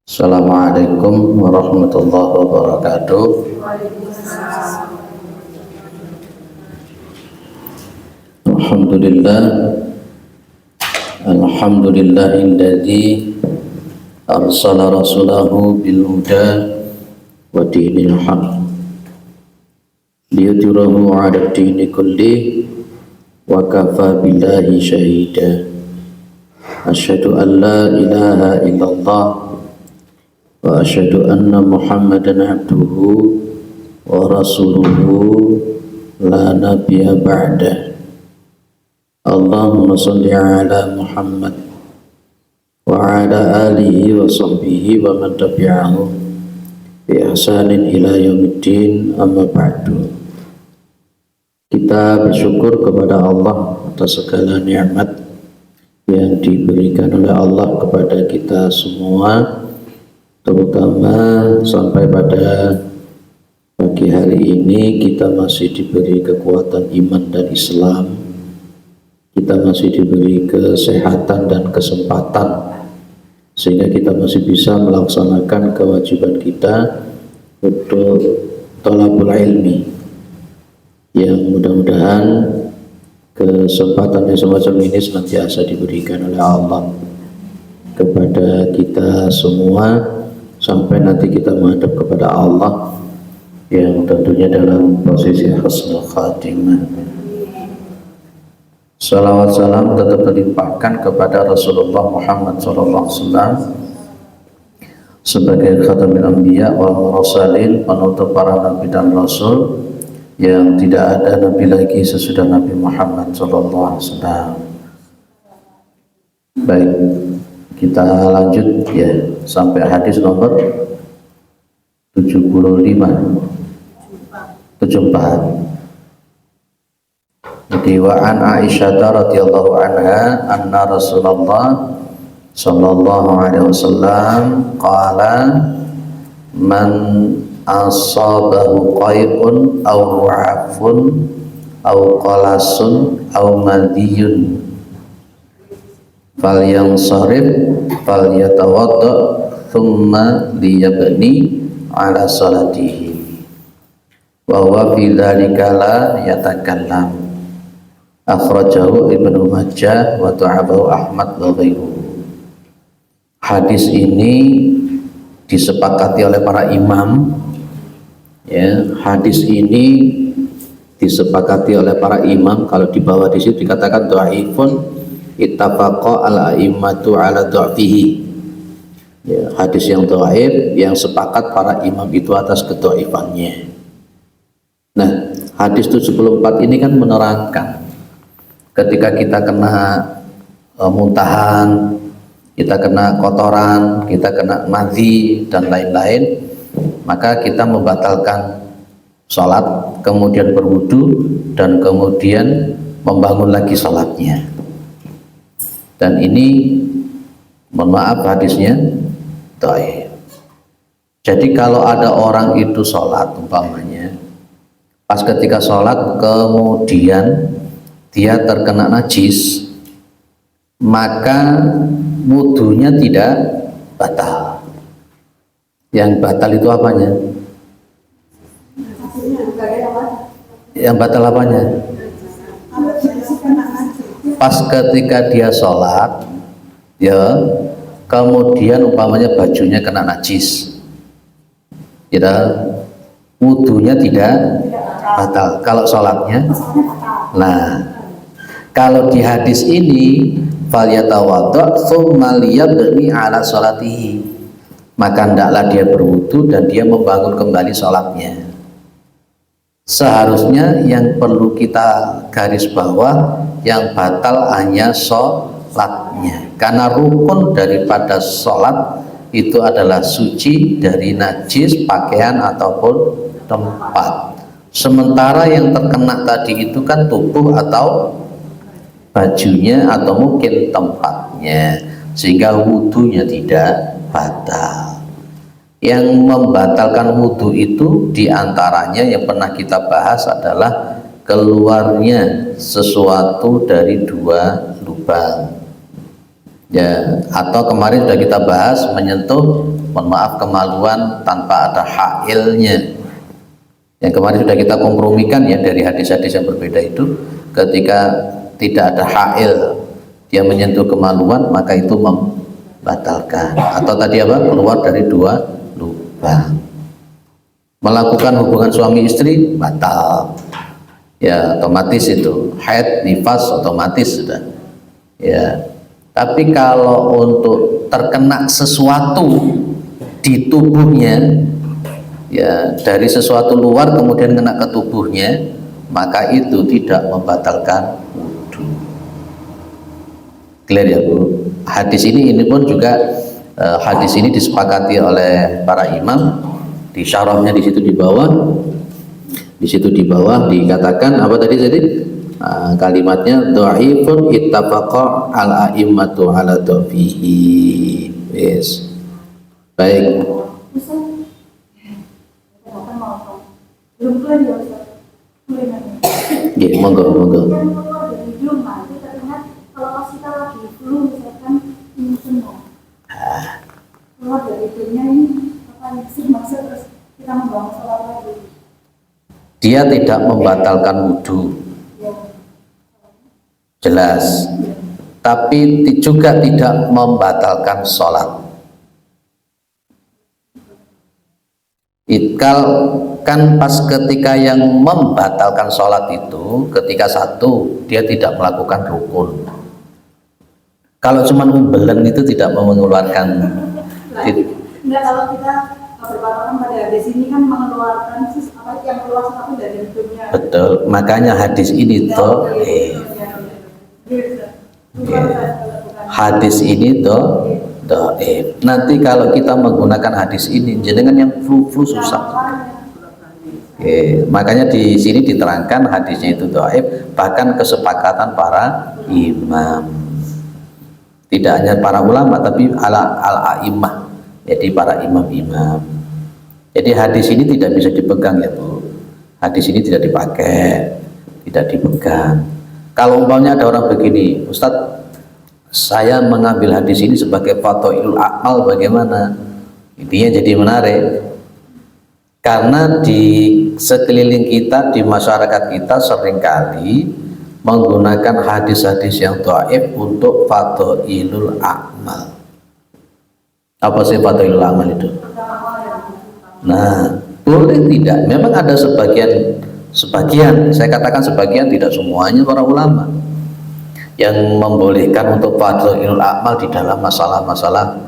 Assalamualaikum warahmatullahi wabarakatuh. Alhamdulillah, alhamdulillahilladzi arsala rasulahu bil huda wa dinil haq liyudhhirahu 'ala dini kulli wa kafa billahi syahida. Asyhadu an la ilaha illallah wa asyhadu anna Muhammadan abduhu wa rasuluhu la nabiyya ba'dah. Allahumma shalli ala Muhammad wa ala alihi wa sahbihi wa man tabi'ahum bi ihsanin ila yaumiddin, amma ba'du. Kita bersyukur kepada Allah atas segala nikmat yang diberikan oleh Allah kepada kita semua, terutama sampai pada pagi hari ini kita masih diberi kekuatan iman dan Islam, kita masih diberi kesehatan dan kesempatan sehingga kita masih bisa melaksanakan kewajiban kita untuk thalabul ilmi, yang mudah-mudahan kesempatan yang semacam ini senantiasa diberikan oleh Allah kepada kita semua sampai nanti kita menghadap kepada Allah yang tentunya dalam posisi husnul khatimah. Salawat salam tetap dilimpahkan kepada Rasulullah Muhammad SAW sebagai khatamul anbiya wal mursalin, penutup para nabi dan rasul, yang tidak ada nabi lagi sesudah Nabi Muhammad SAW. Baik, kita lanjut ya sampai hadis nomor 74. Jadi wa an Aisyah radhiyallahu anha anna Rasulullah sallallahu alaihi wasallam qala man asabahu qai'un aw ru'afun aw qalasun aw madiyun falyansarif falyatawadda thumma liyabni ala salatihi wa huwa fi dzalika la yatakallam. Akhrajahu Ibnu Majah wa ta'abahu Ahmad wa ghairuhu. Hadis ini disepakati oleh para imam ya. Hadis ini disepakati oleh para imam. Kalau di bawah di situ dikatakan dhaifun ittafaqa al-a'immatu ala dha'fihi ya, hadis yang dhaif yang sepakat para imam itu atas kedhaifannya. Nah, hadis 74 ini kan menerangkan ketika kita kena muntahan, kita kena kotoran, kita kena madhi dan lain-lain, maka kita membatalkan sholat, kemudian berwudu, dan kemudian membangun lagi sholatnya. Dan ini mohon maaf hadisnya dhaif. Jadi kalau ada orang itu sholat umpamanya, pas ketika sholat kemudian dia terkena najis, maka wudunya tidak batal. Yang batal itu apanya? Yang batal apanya? Pas ketika dia sholat ya, kemudian umpamanya bajunya kena najis ya, wudunya tidak batal kalau sholatnya. Nah, kalau di hadis ini falyatawadda tsumma liyabni ala salatihi, maka hendaklah dia berwudu dan dia membangun kembali sholatnya. Seharusnya yang perlu kita garis bawah, yang batal hanya sholatnya, karena rukun daripada sholat itu adalah suci dari najis pakaian ataupun tempat. Sementara yang terkena tadi itu kan tubuh atau bajunya atau mungkin tempatnya, sehingga wudunya tidak batal. Yang membatalkan wudu itu diantaranya yang pernah kita bahas adalah keluarnya sesuatu dari dua lubang. Ya, atau kemarin sudah kita bahas menyentuh, mohon maaf, kemaluan tanpa ada hailnya. Yang kemarin sudah kita kompromikan ya dari hadis-hadis yang berbeda itu, ketika tidak ada hail dia menyentuh kemaluan maka itu membatalkan. Atau tadi apa? Keluar dari dua lubang. Melakukan hubungan suami istri batal. Ya, otomatis itu haid nifas otomatis sudah. Ya. Tapi kalau untuk terkena sesuatu di tubuhnya, ya dari sesuatu luar kemudian kena ke tubuhnya, maka itu tidak membatalkan wudhu. Clear ya Bu? Hadis ini pun juga hadis ini disepakati oleh para imam. Di syarahnya di situ di bawah, dikatakan apa tadi? Kalimatnya dhaifun ittafaqa al a'immatu ala dhafihi. Yes. Baik. Ya, monggo. Dia tidak membatalkan wudhu. Jelas, tapi juga tidak membatalkan sholat. Ikal kan pas ketika yang membatalkan sholat itu, ketika satu dia tidak melakukan rukun. Kalau cuma umbelen itu tidak mengeluarkan. Enggak, kalau kita berpatokan pada hadis ini kan mengeluarkan apa yang keluar satu dari hidupnya. Betul, makanya hadis ini toh. Hadis ini dhaif. Nanti kalau kita menggunakan hadis ini jenengan yang flu susah. Makanya di sini diterangkan hadisnya itu dhaif, bahkan kesepakatan para imam. Tidak hanya para ulama tapi al-a'immah. Jadi para imam-imam. Jadi hadis ini tidak bisa dipegang ya Bu. Hadis ini tidak dipakai, tidak dipegang. Kalau umpamanya ada orang begini, Ustadz, saya mengambil hadis ini sebagai fadhailul a'mal, bagaimana? Intinya jadi menarik. Karena di sekeliling kita, di masyarakat kita seringkali menggunakan hadis-hadis yang dhaif untuk fadhailul a'mal. Apa sih fadhailul a'mal itu? Nah, boleh tidak? Memang ada sebagian, saya katakan sebagian, tidak semuanya para ulama yang membolehkan untuk fadhailul a'mal di dalam masalah-masalah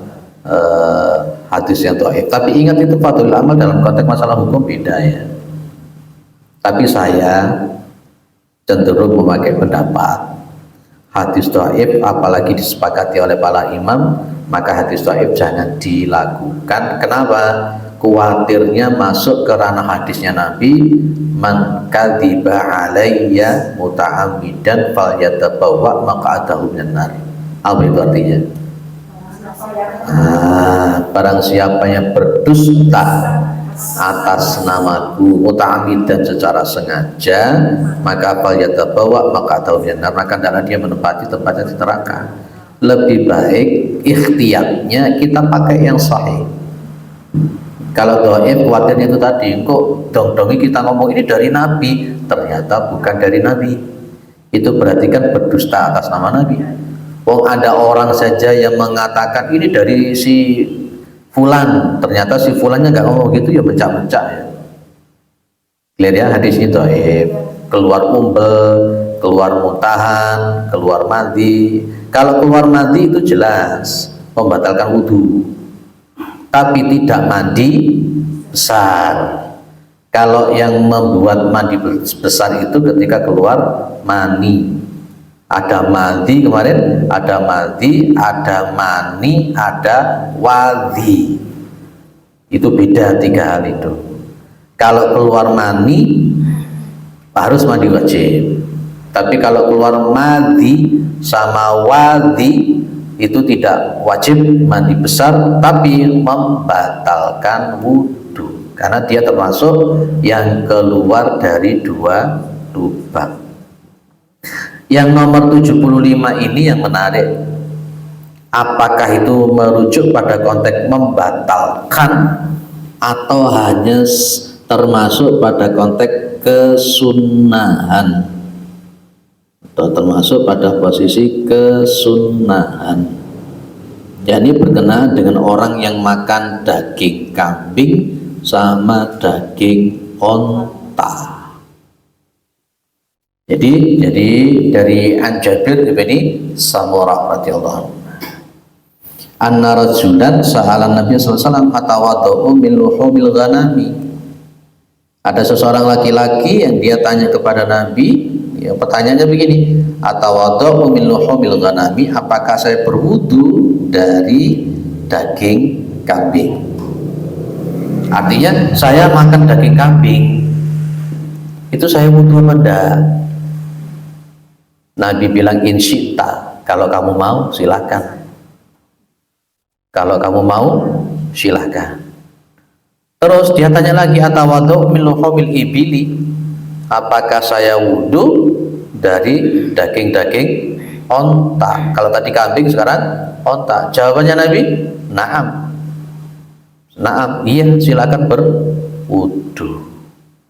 hadis yang dhaif. Tapi ingat itu fadhailul a'mal dalam konteks masalah hukum beda ya. Tapi saya cenderung memakai pendapat hadis dhaif apalagi disepakati oleh para imam, maka hadis dhaif jangan dilakukan. Kenapa? Kuatirnya masuk ke ranah hadisnya Nabi, man kadziba alayya muta'ammidan falyatabawwa maq'adahu minan nar. Apa itu artinya? Barang siapa yang berdusta atas namaku muta'ammidan secara sengaja, maka falyatabawwa maq'adahu minan nar, maka hendaklah dia menempati tempatnya di neraka. Lebih baik ikhtiyatnya kita pakai yang sahih. Kalau dhaif khawatirnya itu tadi, kok dong-dongi kita ngomong ini dari Nabi, ternyata bukan dari Nabi. Itu berarti kan berdusta atas nama Nabi. Wong ada orang saja yang mengatakan ini dari si fulan, ternyata si fulannya nggak ngomong gitu, ya bencak-bencak ya. Clear ya, hadis itu dhaif. Keluar umbel, keluar mutahan, keluar madi. Kalau keluar madi itu jelas membatalkan wudhu. Tapi tidak mandi besar. Kalau yang membuat mandi besar itu ketika keluar mani. Ada mandi kemarin, ada mandi, ada mani, ada wadhi. Itu beda, 3 hal itu. Kalau keluar mani harus mandi wajib. Tapi kalau keluar madi sama wadhi itu tidak wajib mandi besar, tapi membatalkan wudhu karena dia termasuk yang keluar dari 2 lubang. Yang nomor 75 ini yang menarik. Apakah itu merujuk pada konteks membatalkan atau hanya termasuk pada konteks kesunahan, atau termasuk pada posisi kesunahan. Jadi berkenaan dengan orang yang makan daging kambing sama daging onta. Jadi dari An-Jabir bin Samurah radhiyallahu anhu, anna rajulan sa'alan Nabi sallallahu alaihi wasallam atawadhu min luhumil ghanami. Ada seseorang laki-laki yang dia tanya kepada Nabi, ya, pertanyaannya begini, atawadhu min luhumil ghanami, apakah saya berwudu dari daging kambing? Artinya saya makan daging kambing, itu saya wudu apa enggak? Nabi bilang insyita, kalau kamu mau silakan. Kalau kamu mau silahkan. Terus dia tanya lagi, atawadhu min luhumil ibili, apakah saya wudhu dari daging-daging onta? Kalau tadi kambing, sekarang onta. Jawabannya Nabi, na'am. Na'am, iya, silakan berwudhu.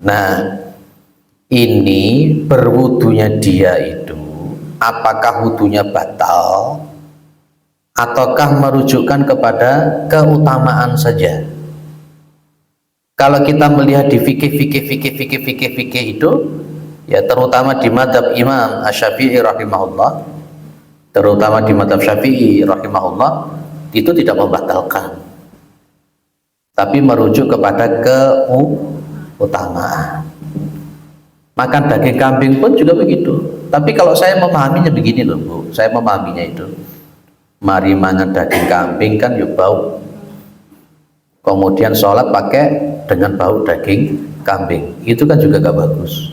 Nah, ini berwudhunya dia itu, apakah wudhunya batal ataukah merujukkan kepada keutamaan saja? Kalau kita melihat di fikih itu, ya terutama di madhab Imam Asy-Syafi'i rahimahullah, terutama di madhab Syafi'i rahimahullah, itu tidak membatalkan, tapi merujuk kepada keutamaan. Makan daging kambing pun juga begitu. Tapi kalau saya memahaminya begini loh Bu, saya memahaminya itu, mari mangan daging kambing kan yuk bau, kemudian sholat pakai dengan bau daging kambing, itu kan juga gak bagus.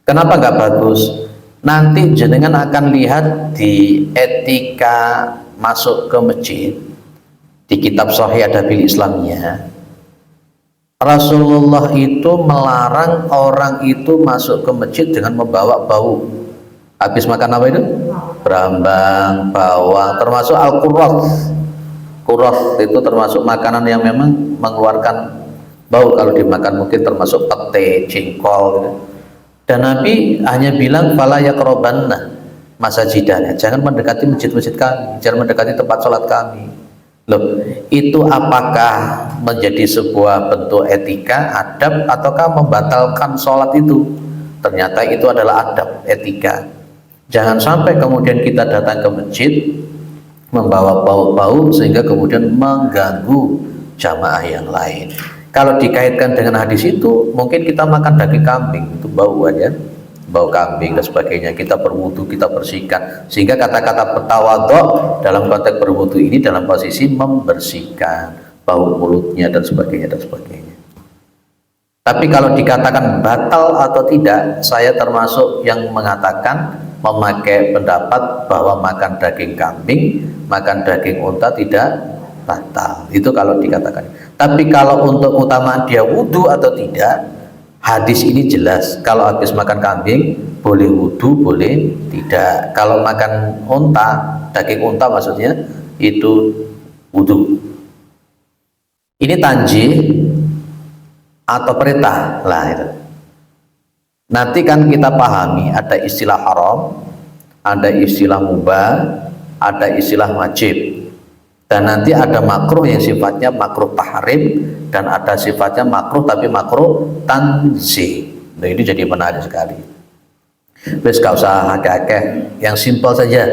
Kenapa gak bagus? Nanti jenengan akan lihat di etika masuk ke masjid, di kitab Sahih Adabil Islamnya, Rasulullah itu melarang orang itu masuk ke masjid dengan membawa bau. Habis makan apa itu? Brambang, bawang, termasuk al-qurrat. Qurrat itu termasuk makanan yang memang mengeluarkan bau kalau dimakan, mungkin termasuk pete, jengkol gitu. Dan Nabi hanya bilang fala yaqrabanna masajidana, jangan mendekati masjid-masjid kami, jangan mendekati tempat sholat kami. Loh, itu apakah menjadi sebuah bentuk etika, adab, ataukah membatalkan sholat itu? Ternyata itu adalah adab, etika. Jangan sampai kemudian kita datang ke masjid membawa bau-bau sehingga kemudian mengganggu jamaah yang lain. Kalau dikaitkan dengan hadis itu, mungkin kita makan daging kambing, itu bau aja, bau kambing dan sebagainya, kita berwudu, kita bersihkan, sehingga kata-kata bertawadhu dalam konteks berwudu ini dalam posisi membersihkan bau mulutnya dan sebagainya dan sebagainya. Tapi kalau dikatakan batal atau tidak, saya termasuk yang mengatakan memakai pendapat bahwa makan daging kambing, makan daging unta tidak batal, itu kalau dikatakan. Tapi kalau untuk keutamaan dia wudu atau tidak, hadis ini jelas, kalau habis makan kambing boleh wudu, boleh tidak. Kalau makan unta, daging unta maksudnya, itu wudu. Ini tanjih atau perintah lah itu. Nanti kan kita pahami ada istilah haram, ada istilah mubah, ada istilah wajib. Dan nanti ada makruh yang sifatnya makruh tahrim, dan ada sifatnya makruh tapi makruh tanzih. Nah, ini jadi menarik sekali. Wes gak usah agak-agak, yang simpel saja.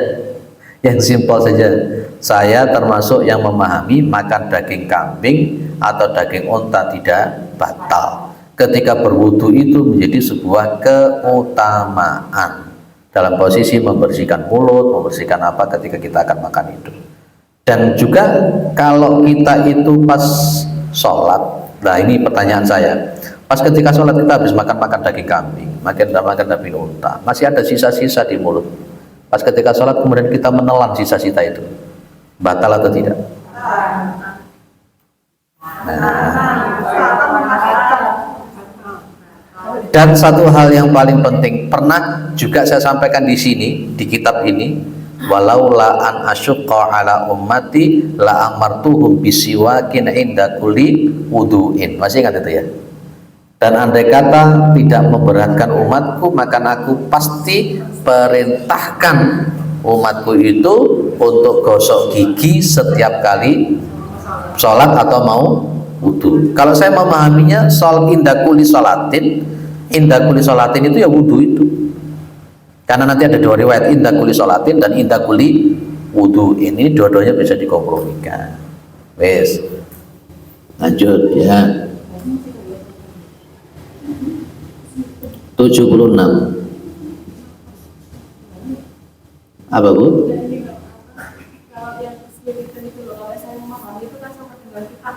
Yang simpel saja. Saya termasuk yang memahami makan daging kambing atau daging unta tidak batal. Ketika berwudu itu menjadi sebuah keutamaan dalam posisi membersihkan mulut, membersihkan apa ketika kita akan makan itu. Dan juga kalau kita itu pas sholat, nah ini pertanyaan saya, pas ketika sholat kita habis makan daging kambing, makan daging unta, masih ada sisa-sisa di mulut. Pas ketika sholat kemudian kita menelan sisa-sisa itu, batal atau tidak? Dan satu hal yang paling penting, pernah juga saya sampaikan di sini, di kitab ini, walaula an asyqa ala ummati la amartuhum bisiwakin inda kulli wudu'in. Masih ingat itu ya? Dan andai kata tidak memberatkan umatku, maka aku pasti perintahkan umatku itu untuk gosok gigi setiap kali sholat atau mau wudu. Kalau saya memahaminya, indakuli sholatin itu ya wudu itu. Karena nanti ada dua riwayat, indakuli sholatin dan indakuli wudu. Ini dua-duanya bisa dikompromikan. Wes, lanjut ya. 76. Apa Bu? Kalau yang kesulitan itu loh, kalau saya memahami itu kan sama dengan kita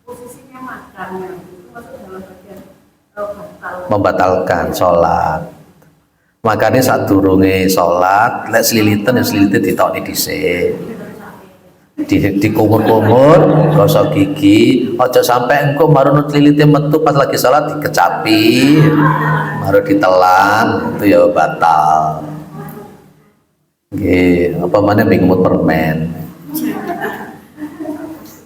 posisinya makan ya. Itu masuk dalam bagian batal. Membatalkan sholat. Makanya saat durunge sholat, lek selilitan ya selilitan ditokne dhisik. Di kumur-kumur, gosok gigi, ojo sampai engko marunut lilite metu pas lagi sholat dikecapi, baru ditelan, itu ya batal. Nggih, apa mana bingung permen.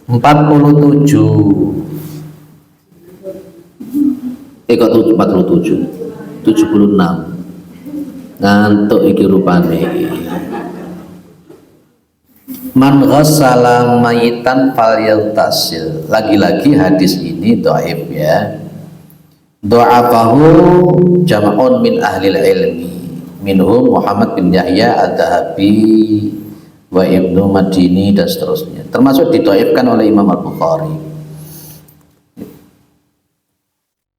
47. Kok 47? 76. Ngantuk iki rupane iki. Man ghassala mayitan falyaltasil. Lagi-lagi hadis ini dhaif ya. Dha'afahu jama'un min ahli ilmi. Minhum Muhammad bin Yahya Ad-Dahabi wa Ibnu Madini dan seterusnya. Termasuk didhaifkan oleh Imam Al-Bukhari.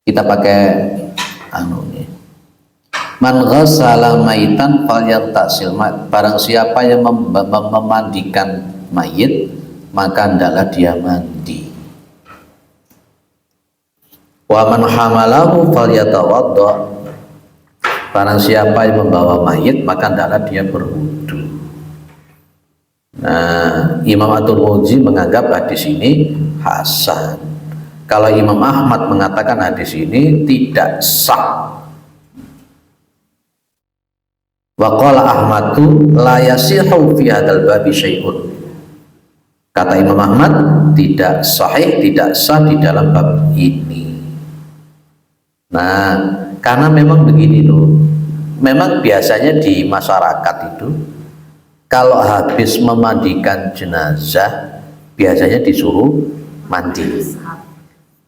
Kita pakai nih. Man ghassala maitan falyagtasil. Barang siapa yang memandikan mayit, maka hendaklah dia mandi. Wa man hamalahu falyatawadda. Barang siapa yang membawa mayit, maka hendaklah dia berwudu. Nah, Imam At-Tirmidzi menganggap hadis ini hasan. Kalau Imam Ahmad mengatakan hadis ini tidak sah. Wa qala Ahmadu la yasihu fi hadzal babi syai'un. Kata Imam Ahmad, tidak sahih, tidak sah di dalam bab ini. Nah, karena memang begini loh. Memang biasanya di masyarakat itu kalau habis memandikan jenazah biasanya disuruh mandi.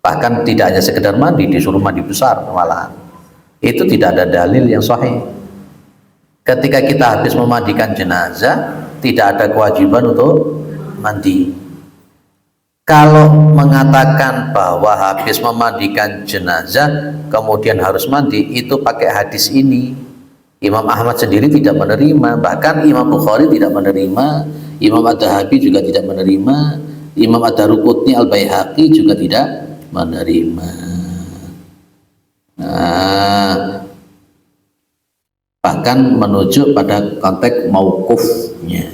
Bahkan tidak hanya sekedar mandi, disuruh mandi besar malahan. Itu tidak ada dalil yang sahih. Ketika kita habis memandikan jenazah, tidak ada kewajiban untuk mandi. Kalau mengatakan bahwa habis memandikan jenazah kemudian harus mandi, itu pakai hadis ini. Imam Ahmad sendiri tidak menerima, bahkan Imam Bukhari tidak menerima, Imam Ad-Dahabi juga tidak menerima, Imam Ad-Daruqutni Al-Baihaqi juga tidak menerima. Nah, bahkan menuju pada konteks mauqufnya.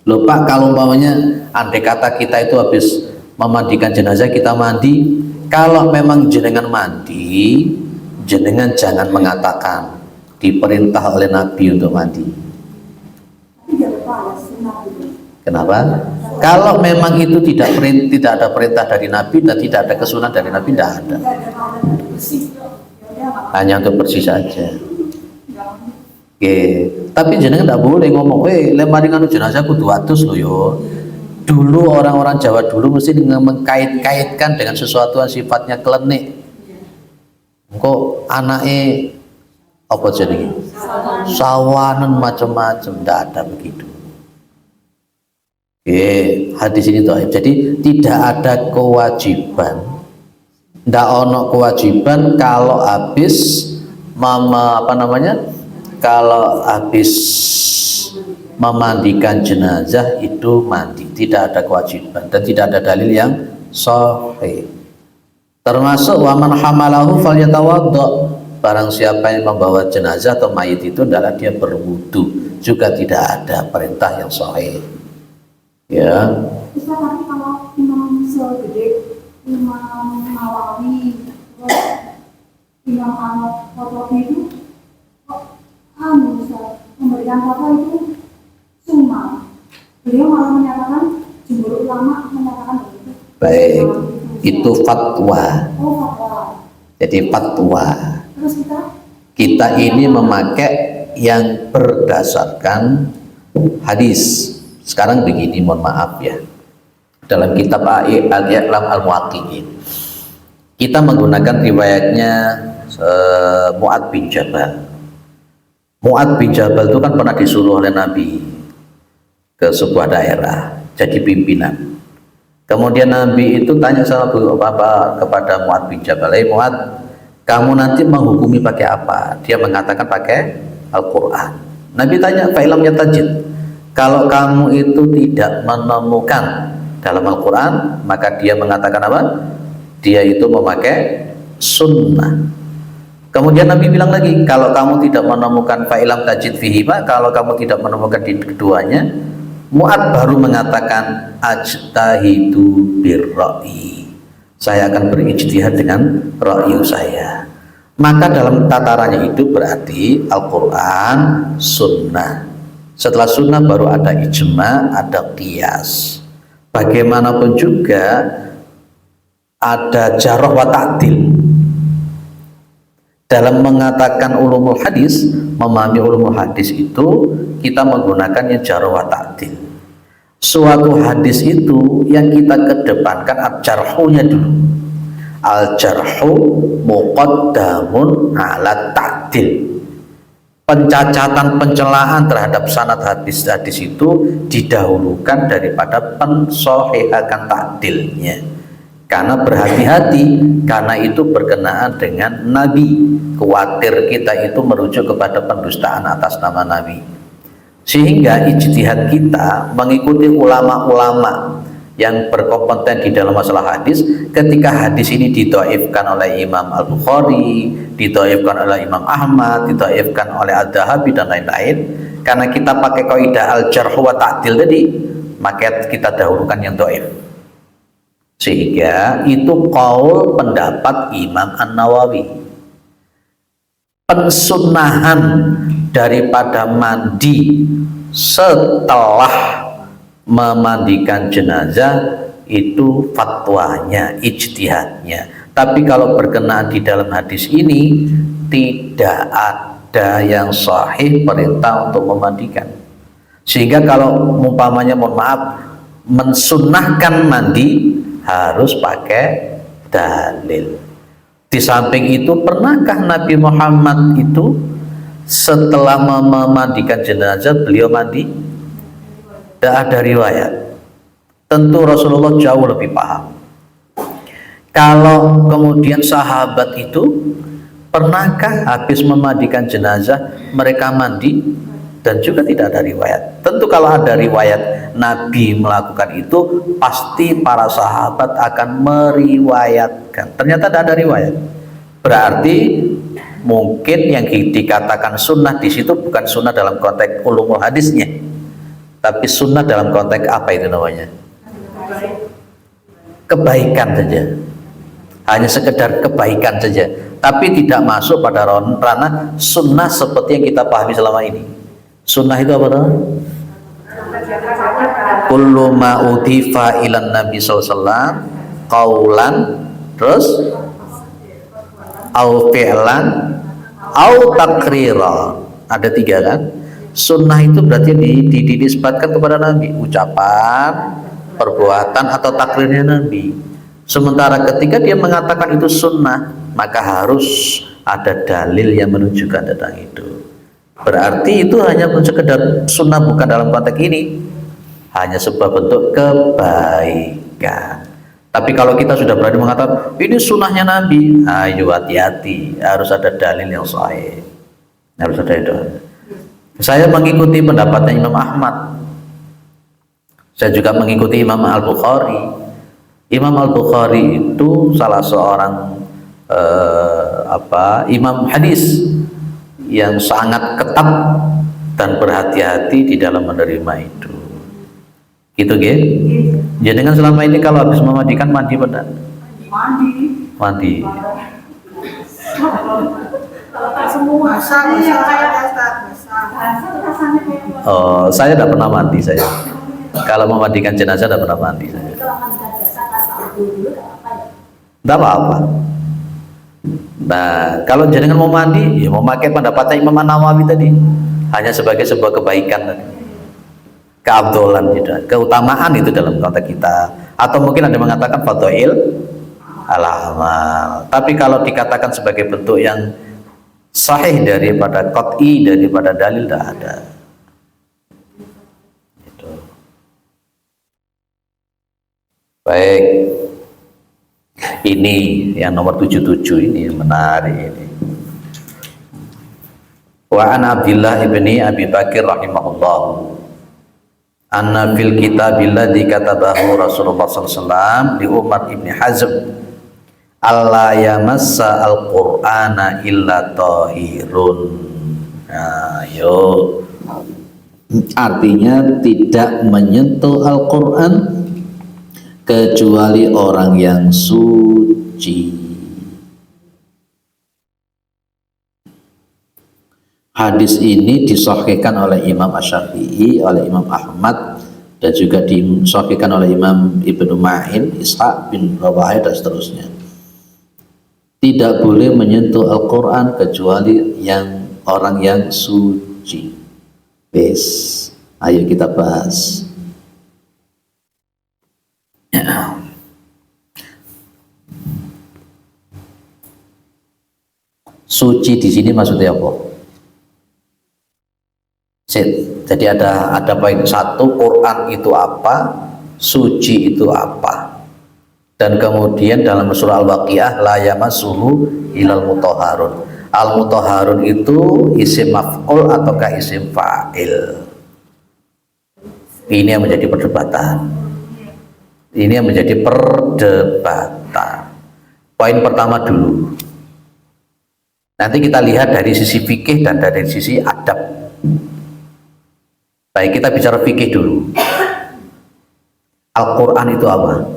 Loh Pak, kalau umpamanya andai kata kita itu habis memandikan jenazah kita mandi, kalau memang jenengan mandi, jenengan jangan mengatakan diperintah oleh Nabi untuk mandi. Kenapa? Kalau memang itu tidak ada perintah dari Nabi dan tidak ada kesunahan dari Nabi, tidak ada. Hanya untuk bersih saja. Oke, tapi jenengan tidak boleh ngomong, lemari nganu jenazah kudu atus lo yo. Dulu orang-orang Jawa dulu mesti mengkait-kaitkan dengan sesuatu yang sifatnya klenik. Kok anaknya apa jadi? Sawanan macam-macam, tidak ada begitu. Oke, hadis ini tuh. Jadi tidak ada kewajiban, tidak ono kewajiban kalau habis kalau habis memandikan jenazah itu mandi, tidak ada kewajiban dan tidak ada dalil yang sahih. Termasuk waman hamalahu falyatawadda. Barang siapa yang membawa jenazah atau mayit itu adalah dia berwudu, juga tidak ada perintah yang sahih. Ya. Bisa tapi kalau Imam segede Imam Nawawi, Imam Ahmad Qurtubi itu bisa memberikan fatwa itu beliau malah menyatakan jumhur ulama menyatakan begitu. Baik, itu fatwa. Oh, fatwa. Jadi fatwa. Terus Kita ini memakai yang berdasarkan hadis. Sekarang begini, mohon maaf ya. Dalam kitab Al-I'lam Al-Muwaqqi'in, kita menggunakan riwayatnya Mu'adz bin Jabal. Mu'adz bin Jabal itu kan pernah disuruh oleh Nabi ke sebuah daerah jadi pimpinan. Kemudian Nabi itu tanya sama kepada Mu'adz bin Jabal, Mu'adz, kamu nanti menghukumi pakai apa? Dia mengatakan pakai Al-Quran. Nabi tanya, fa'ilam yatajid, kalau kamu itu tidak menemukan dalam Al-Quran, maka dia mengatakan apa? Dia itu memakai sunnah. Kemudian Nabi bilang lagi, kalau kamu tidak menemukan fa'ilam tajid fihima, kalau kamu tidak menemukan di keduanya, Mu'adz baru mengatakan ajtahidu birra'i, saya akan berijtihad dengan ra'yu saya. Maka dalam tatarannya itu berarti Al-Quran, sunnah. Setelah sunnah baru ada ijma, ada qiyas. Bagaimanapun juga ada jarh wa ta'dil. Dalam mengatakan ulumul hadis, memahami ulumul hadis itu kita menggunakannya jarh wa ta'dil. Suatu hadis itu yang kita kedepankan al-jarhunya dulu. Al-jarhu muqaddamun ala ta'dil. Pencacatan, pencelaan terhadap sanad hadis itu didahulukan daripada pensohihakan ta'dilnya. Karena berhati-hati, karena itu berkenaan dengan Nabi. Khawatir kita itu merujuk kepada pendustaan atas nama Nabi. Sehingga ijtihad kita mengikuti ulama-ulama yang berkompeten di dalam masalah hadis. Ketika hadis ini didhaifkan oleh Imam Al-Bukhari, didhaifkan oleh Imam Ahmad, didhaifkan oleh Ad-Dahabi dan lain-lain, karena kita pakai kaidah al-jarh wa ta'dil tadi, maka kita dahulukan yang dhaif. Sehingga itu qaul pendapat Imam An-Nawawi. Pensunnahan daripada mandi setelah memandikan jenazah itu fatwanya, ijtihadnya. Tapi kalau berkenaan di dalam hadis ini tidak ada yang sahih perintah untuk memandikan. Sehingga kalau umpamanya, mohon maaf, mensunnahkan mandi harus pakai dalil. Di samping itu, pernahkah Nabi Muhammad itu setelah memandikan jenazah beliau mandi? Tidak ada riwayat. Tentu Rasulullah jauh lebih paham. Kalau kemudian sahabat itu, pernahkah habis memandikan jenazah mereka mandi? Dan juga tidak ada riwayat. Tentu kalau ada riwayat Nabi melakukan itu, pasti para sahabat akan meriwayatkan. Ternyata tidak ada riwayat. Berarti mungkin yang dikatakan sunnah di situ bukan sunnah dalam konteks ulumul hadisnya, tapi sunnah dalam konteks apa itu namanya? Kebaikan saja. Hanya sekedar kebaikan saja. Tapi tidak masuk pada ranah sunnah seperti yang kita pahami selama ini. Sunnah itu apa namanya? Kullu ma udhifa ilan Nabi SAW qaulan, terus au fi'lan au takrira. Ada tiga kan? Sunnah itu berarti dinisbatkan kepada Nabi, ucapan, perbuatan atau takrirnya Nabi. Sementara ketika dia mengatakan itu sunnah, maka harus ada dalil yang menunjukkan tentang itu. Berarti itu hanya sekedar sunnah, bukan dalam konteks ini, hanya sebuah bentuk kebaikan. Tapi kalau kita sudah berani mengatakan ini sunnahnya Nabi, ayo hati-hati, harus ada dalil yang sahih, harus ada itu. Saya mengikuti pendapatnya Imam Ahmad, saya juga mengikuti Imam Al-Bukhari. Imam Al-Bukhari itu salah seorang imam hadis yang sangat ketat dan berhati-hati di dalam menerima itu. Gitu ya? Jadi dengan selama ini kalau habis memandikan mandi benar? Mandi. Oh, saya tidak pernah mandi saya. Kalau memandikan jenazah tidak pernah mandi. Tapi kalau mandikan jasad asal dulu nggak apa-apa ya? Tidak apa-apa. Nah, kalau jenengan mau mandi, ya mau pakai pendapatnya Imam Nawawi tadi, hanya sebagai sebuah kebaikan tadi, keabdolan, tidak, keutamaan itu dalam konteks kita. Atau mungkin ada mengatakan fadhail al-amal. Tapi kalau dikatakan sebagai bentuk yang sahih daripada qat'i, daripada dalil, tidak ada. Itu. Baik. Ini yang nomor 77 ini menarik ini. Wa an Abdillah ibni Abi Bakir rahimahullah. Anna fil kitabilladzi katabahu Rasulullah sallallahu alaihi wasallam li Umar ibni Hazm alla yamassa al-Qur'ana illa tahirun. Nah, yuk. Artinya tidak menyentuh Al-Qur'an kecuali orang yang suci. Hadis ini disahihkan oleh Imam Asy-Syafi'i, oleh Imam Ahmad, dan juga disahihkan oleh Imam Ibnu Ma'in, Ishaq bin Rawahai, dan seterusnya. Tidak boleh menyentuh Al-Quran kecuali orang yang suci. Bes, ayo kita bahas. Suci di sini maksudnya apa? Jadi ada poin satu, Quran itu apa, suci itu apa, dan kemudian dalam surah Al-Waqiah la yamassuhu ilal mutahharun. Al-mutahharun itu isim maf'ul ataukah isim fa'il? Ini yang menjadi perdebatan. Ini yang menjadi perdebatan. Poin pertama dulu. Nanti kita lihat dari sisi fikih dan dari sisi adab. Baik, kita bicara fikih dulu. Al-Quran itu apa?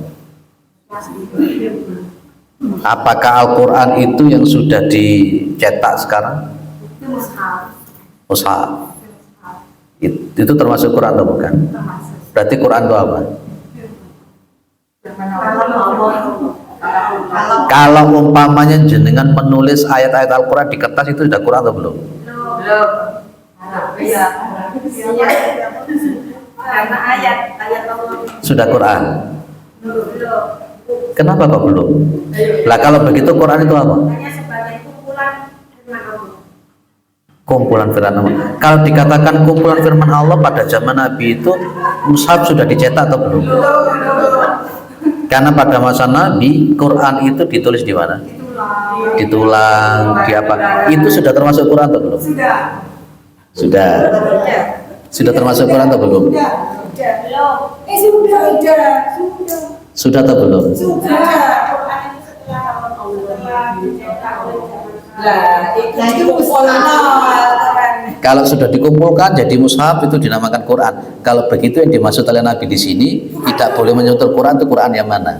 Apakah Al-Quran itu yang sudah dicetak sekarang? Mushaf. Itu termasuk Quran atau bukan? Berarti Quran itu apa? Kalau umpamanya jenengan menulis ayat-ayat Al-Quran di kertas, itu sudah Quran atau belum? Sudah Quran. Kenapa kok belum? Lah kalau begitu Quran itu apa? Kumpulan firman Allah. Kalau dikatakan kumpulan firman Allah pada zaman Nabi itu, mushaf sudah dicetak atau belum? Karena pada masa Nabi, Quran itu ditulis di mana? Ditulang, di apa? Itu sudah termasuk Quran atau belum? Sudah. Sudah termasuk Quran atau belum? Sudah atau belum? Kalau sudah dikumpulkan jadi mushaf, itu dinamakan Quran. Kalau begitu yang dimaksud oleh Nabi di sini tidak boleh menyentuh Quran, itu Quran yang mana?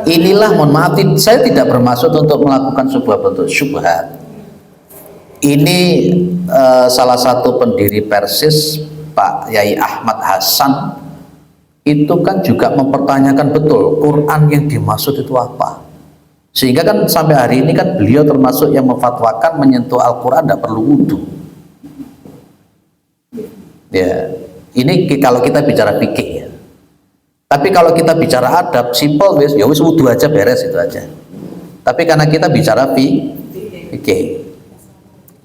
Inilah, mohon maaf, saya tidak bermaksud untuk melakukan sebuah bentuk syubhat. Ini salah satu pendiri Persis, Pak Yai Ahmad Hasan, itu kan juga mempertanyakan betul Quran yang dimaksud itu apa. Sehingga kan sampai hari ini kan beliau termasuk yang memfatwakan menyentuh Al-Quran tidak perlu wudhu. Ya, ini kalau kita bicara fikih ya. Tapi kalau kita bicara adab, simple wis, ya wis wudhu aja, beres, itu aja. Tapi karena kita bicara fikih,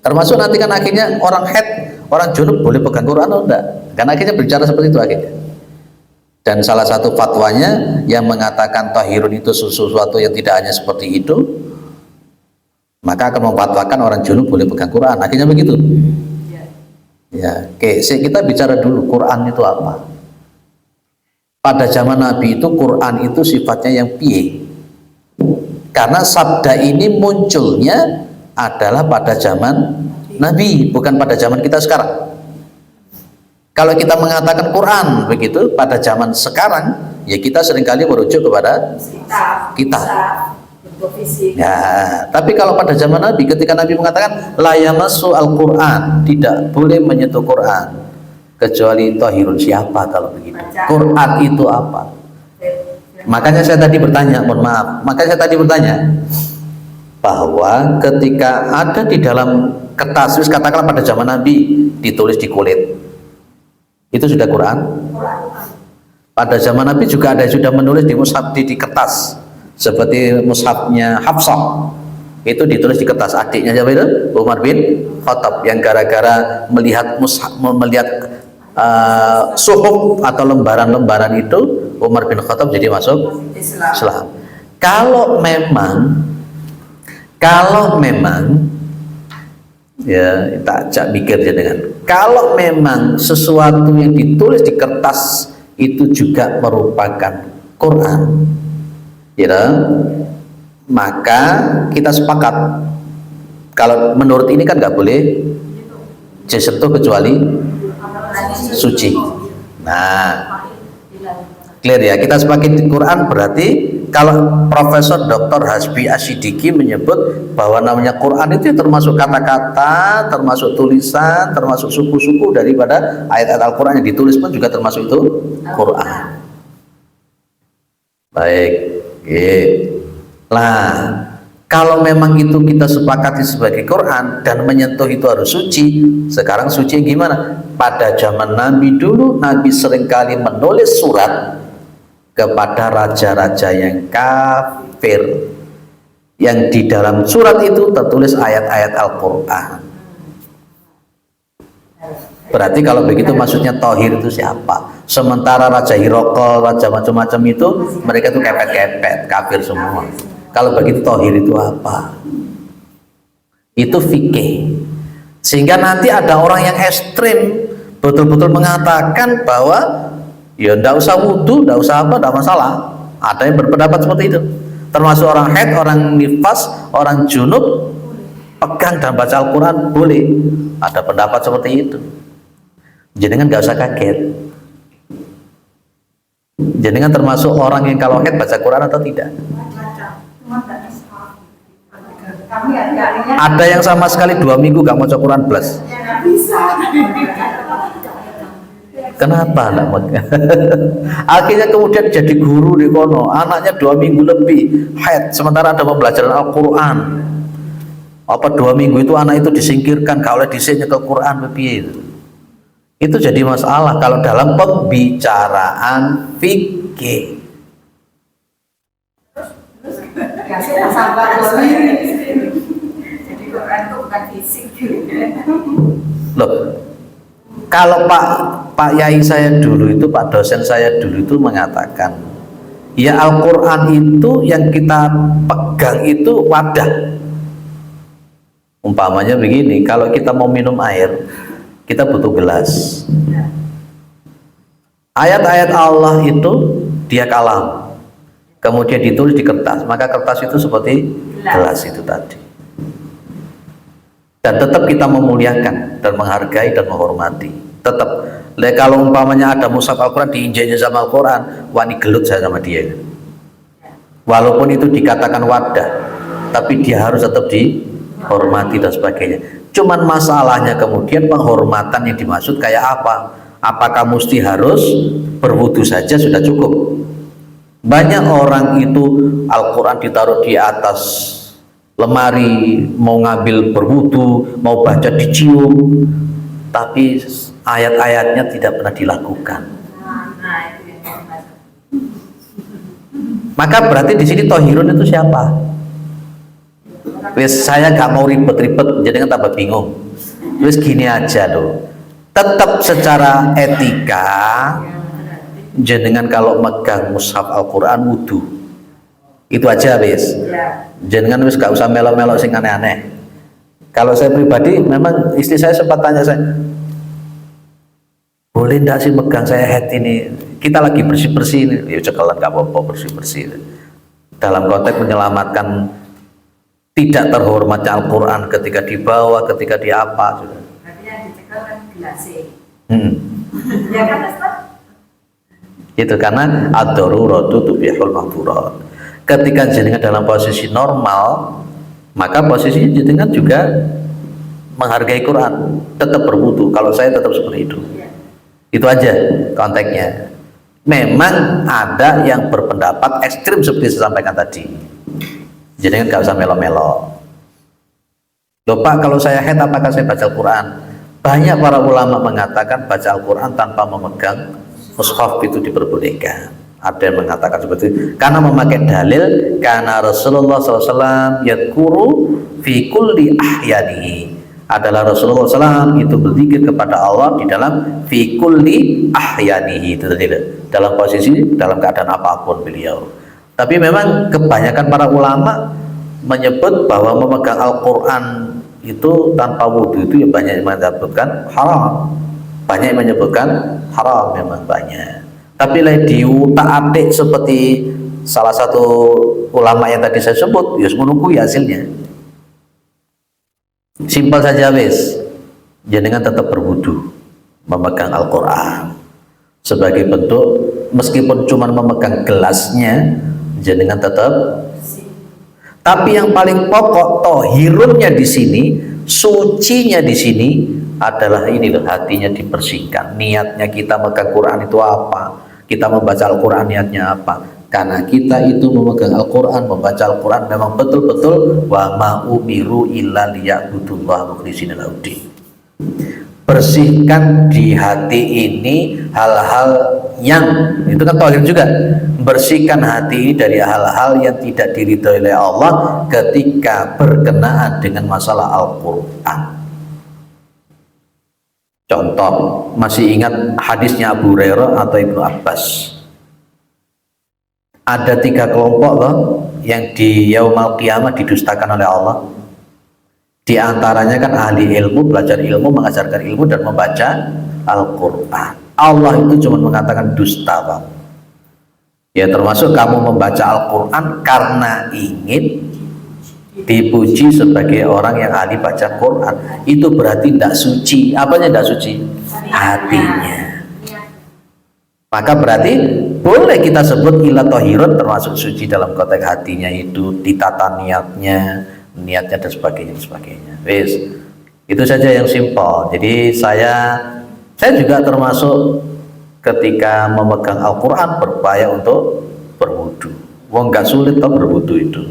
termasuk nanti kan akhirnya orang haid, orang junub boleh pegang Quran atau enggak? Karena akhirnya bicara seperti itu akhirnya. Dan salah satu fatwanya yang mengatakan tahirun itu sesuatu yang tidak hanya seperti itu, maka akan memfatwakan orang junub boleh pegang Quran. Akhirnya begitu. Ya, oke, kita bicara dulu Quran itu apa. Pada zaman Nabi itu Quran itu sifatnya yang piye. Karena sabda ini munculnya adalah pada zaman Nabi, bukan pada zaman kita sekarang. Kalau kita mengatakan Quran begitu pada zaman sekarang, ya kita seringkali merujuk kepada kitab. untuk fisik. Ya, tapi kalau pada zaman Nabi, ketika Nabi mengatakan la yamassu al-Quran, tidak boleh menyentuh Quran kecuali tahirun. Siapa kalau begitu? Quran itu apa? Makanya saya tadi bertanya, mohon maaf, makanya saya tadi bertanya bahwa ketika ada di dalam kertas, katakanlah pada zaman Nabi ditulis di kulit, itu sudah Quran. Pada zaman Nabi juga ada yang sudah menulis di mushaf di kertas, seperti mushafnya Hafsah, itu ditulis di kertas. Adiknya siapa itu? Umar bin Khattab, yang gara-gara melihat mushaf, melihat suhuf atau lembaran-lembaran itu, Umar bin Khattab jadi masuk Islam. Kalau memang ya tak ajak mikir dengan, kalau memang sesuatu yang ditulis di kertas itu juga merupakan Quran, ya, maka kita sepakat kalau menurut ini kan nggak boleh disentuh kecuali suci. Nah, clear ya, kita sepakat Quran. Berarti kalau Profesor Dr. Hasbi Asyidiki menyebut bahwa namanya Quran itu termasuk kata-kata, termasuk tulisan, termasuk suku-suku daripada ayat-ayat Al-Quran yang ditulis pun juga termasuk itu Quran. Baik, nah kalau memang itu kita sepakati sebagai Quran dan menyentuh itu harus suci, sekarang suci gimana? Pada zaman Nabi dulu, Nabi seringkali menulis surat kepada raja-raja yang kafir, yang di dalam surat itu tertulis ayat-ayat Al-Quran. Berarti kalau begitu maksudnya tohir itu siapa? Sementara Raja Hirokol, raja macam-macam itu, mereka itu kepet-kepet, kafir semua. Kalau begitu tohir itu apa? Itu fikih. Sehingga nanti ada orang yang ekstrim, betul-betul mengatakan bahwa ya ndak usah wudhu, ndak usah apa, ndak masalah. Ada yang berpendapat seperti itu. Termasuk orang haid, orang nifas, orang junub, pegang dan baca Al-Quran boleh. Ada pendapat seperti itu. Jenengan nggak usah kaget. Jenengan termasuk orang yang kalau haid baca Quran atau tidak? Ada yang sama sekali 2 minggu gak mau baca Quran plus. Kenapa anak mereka? Akhirnya kemudian jadi guru di kono, anaknya 2 minggu lebih haid, sementara ada pembelajaran Al-Quran. Apa 2 minggu itu anak itu disingkirkan, kalau disingkir ke Quran lebih itu jadi masalah kalau dalam pembicaraan fikih. Jadi Quran itu bukan fisik. Loh, kalau Pak Yai saya dulu itu, Pak dosen saya dulu itu mengatakan, ya Al-Quran itu yang kita pegang itu wadah. Umpamanya begini, kalau kita mau minum air, kita butuh gelas. Ayat-ayat Allah itu dia kalam, kemudian ditulis di kertas, maka kertas itu seperti gelas itu tadi. Dan tetap kita memuliakan dan menghargai dan menghormati. Tetap. Kalau umpamanya ada mushaf Al-Quran diinjeknya sama Al-Quran, wani gelut saya sama dia. Walaupun itu dikatakan wadah, tapi dia harus tetap dihormati dan sebagainya. Cuman masalahnya kemudian penghormatan yang dimaksud kayak apa? Apakah mesti harus berwudu saja sudah cukup? Banyak orang itu Al-Quran ditaruh di atas lemari, mau ngambil berwudu, mau baca dicium, tapi ayat-ayatnya tidak pernah dilakukan. Maka berarti di sini tohirun itu siapa? Wes saya gak mau ribet-ribet, jadi tambah bingung. Wes gini aja loh. Tetap secara etika, jenengan kalau megang mushaf Al-Quran wudu, itu aja wes. Jenengan wes gak usah melo-melo sing aneh-aneh. Kalau saya pribadi, memang istri saya sempat tanya saya, boleh ndak sih megang saya head ini? Kita lagi bersih-bersih ini. Ya cekelan gak apa-apa, bersih-bersih. Dalam konteks menyelamatkan tidak terhormatnya Al-Quran ketika dibawa, ketika diapa. Berarti yang dicekel kan gelasnya. Ya kan Ustaz? Itu karena ad-daruratu tubihul mahdurat. Ketika jenengan dalam posisi normal, maka posisi jenengan juga menghargai Quran, tetap berwudu. Kalau saya tetap seperti itu. Itu aja konteksnya. Memang ada yang berpendapat ekstrim seperti saya sampaikan tadi. Jenengan nggak usah melo-melo. Loh Pak, kalau saya haid apakah saya baca Al-Quran? Banyak para ulama mengatakan baca Al-Quran tanpa memegang mushaf itu diperbolehkan. Ada yang mengatakan seperti itu karena memakai dalil karena Rasulullah SAW yadkuru fi kulli ahyanihi, adalah Rasulullah SAW itu berzikir kepada Allah di dalam fi kulli ahyanihi, itu dalam posisi dalam keadaan apapun beliau. Tapi memang kebanyakan para ulama menyebut bahwa memegang Al-Quran itu tanpa wudhu itu ya banyak yang menyebutkan haram, banyak yang menyebutkan haram, memang banyak. Tapi diutak-atik seperti salah satu ulama yang tadi saya sebut, ya menunggu ya hasilnya. Simpel saja wis, jenengan tetap berwudu, memegang Al-Quran sebagai bentuk, meskipun cuma memegang gelasnya, jenengan tetap. Tapi yang paling pokok tohirunnya di sini, sucinya di sini adalah ini loh, hatinya dibersihkan. Niatnya kita memegang Quran itu apa? Kita membaca Al-Quran niatnya apa? Karena kita itu memegang Al-Quran, membaca Al-Quran memang betul-betul wa ma umiru illa liya'budullaha mukhlishina lahud-din. Bersihkan di hati ini hal-hal yang itu kan tohir juga. Bersihkan hati ini dari hal-hal yang tidak diridhoi oleh Allah ketika berkenaan dengan masalah Al-Quran. Contoh, masih ingat hadisnya Abu Hurairah atau Ibnu Abbas? Ada 3 kelompok loh yang di Yaumul Qiyamah didustakan oleh Allah. Di antaranya kan ahli ilmu, belajar ilmu, mengajarkan ilmu dan membaca Al-Quran. Allah itu cuma mengatakan dusta, Pak. Ya termasuk kamu membaca Al-Quran karena ingin dipuji sebagai orang yang ahli baca Quran. Itu berarti tidak suci. Apanya tidak suci? Hatinya. Maka berarti boleh kita sebut ila tohirun, termasuk suci dalam konteks hatinya itu, ditata niatnya dan sebagainya. Wis, itu saja yang simpel. Jadi saya juga termasuk ketika memegang Al-Quran berupaya untuk berwudu. Wong nggak sulit toh berwudu itu.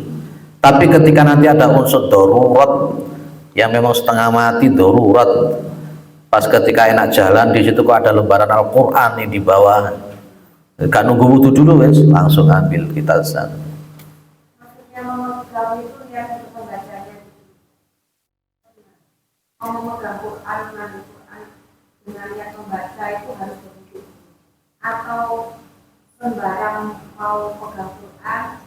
Tapi ketika nanti ada unsur darurat yang memang setengah mati darurat, pas ketika enak jalan di situ kok ada lembaran Al-Quran yang di bawah, gak nunggu wudu dulu wes, langsung ambil kita sana. Maksudnya memegang itu ya untuk membacanya. Memegang Quran dengan niat membaca itu harus begitu. Atau sembarang mau pegang Quran.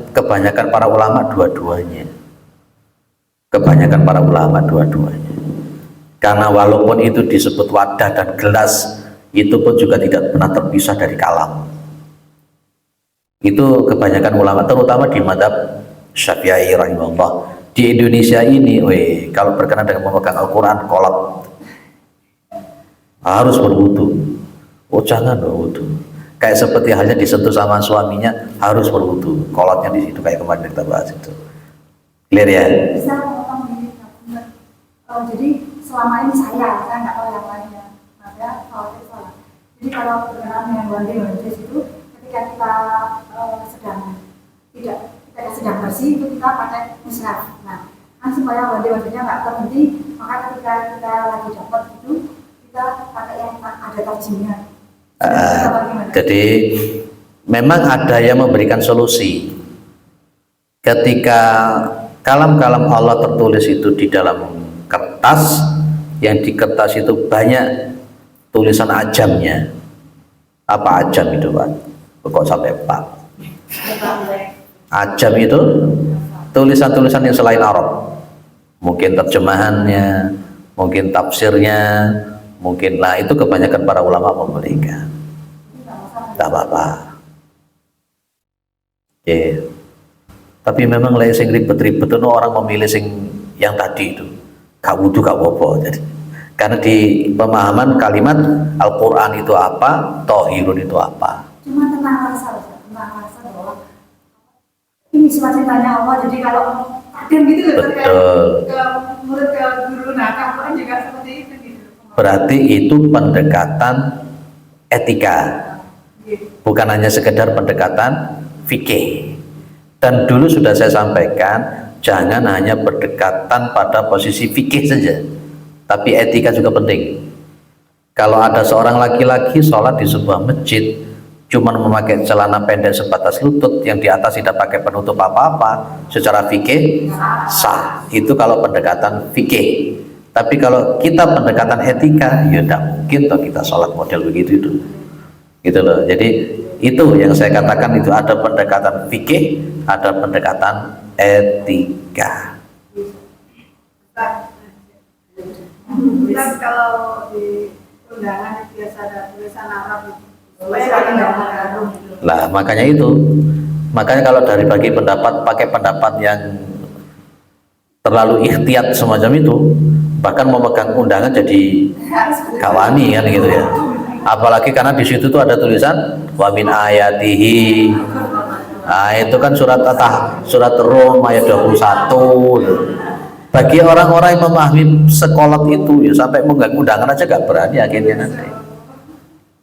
Kebanyakan para ulama dua-duanya. Kebanyakan para ulama dua-duanya. Karena walaupun itu disebut wadah dan gelas, itu pun juga tidak pernah terpisah dari kalam. Itu kebanyakan ulama, terutama di mazhab Syafi'i rahimahullah. Di Indonesia ini, kalau berkenaan dengan memegang Al-Quran, kolot harus berwudu. Oh jangan berwudu. Kayak seperti halnya disentuh sama suaminya harus berwudu. Kolotnya di situ kayak kemarin kita bahas itu. Clear ya? Bisa potong ini, jadi selama ini saya nggak tahu yang lainnya. Ada sholat. Jadi kalau berkenaan dengan wajib itu, ketika kita sedang bersih itu kita pakai musraf. Nah, kan supaya wajib-wajibnya nggak terhenti, maka ketika kita lagi dapat itu kita pakai yang ada tajamnya. Jadi memang ada yang memberikan solusi. Ketika kalam-kalam Allah tertulis itu di dalam kertas, yang di kertas itu banyak tulisan ajamnya. Apa ajam itu, Pak? Kok sampai Pak? Ajam itu tulisan-tulisan yang selain Arab. Mungkin terjemahannya, mungkin tafsirnya, mungkin lah itu kebanyakan para ulama membolehkan. Tak apa-apa. Tapi memang lek sing ribet-ribet itu orang memilih sing yang tadi itu. Gak wudu gak apa-apa. Jadi karena di pemahaman kalimat Al-Quran itu apa, tohirun itu apa. cuma tentang rasa, tentang rasa bahwa ini cita-citanya Allah. Jadi kalau kadang gitu loh terkait ke murid ke guru, nah Al-Quran juga seperti itu gitu. Berarti itu pendekatan etika, bukan hanya sekedar pendekatan fikih. Dan dulu sudah saya sampaikan, jangan hanya berdekatan pada posisi fikih saja, tapi etika juga penting. Kalau ada seorang laki-laki sholat di sebuah masjid cuman memakai celana pendek sebatas lutut yang di atas tidak pakai penutup apa-apa, secara fikih sah. Itu kalau pendekatan fikih. Tapi kalau kita pendekatan etika, ya tidak mungkin toh kita sholat model begitu itu. Gitu loh. Jadi itu yang saya katakan, itu ada pendekatan fikih, ada pendekatan etika. Bilang kalau di undangan biasa ada tulisan Arab itu. Lah makanya itu, makanya kalau dari bagi pendapat, pakai pendapat yang terlalu ikhtiyat semacam itu, bahkan memegang undangan jadi kawani kan gitu ya. Apalagi karena di situ tuh ada tulisan wa min ayatihi. Nah, itu kan surat Rum ayat 21. Bagi orang-orang yang memahami sekolot itu ya sampai mengganggu undangan aja gak berani akhirnya nanti.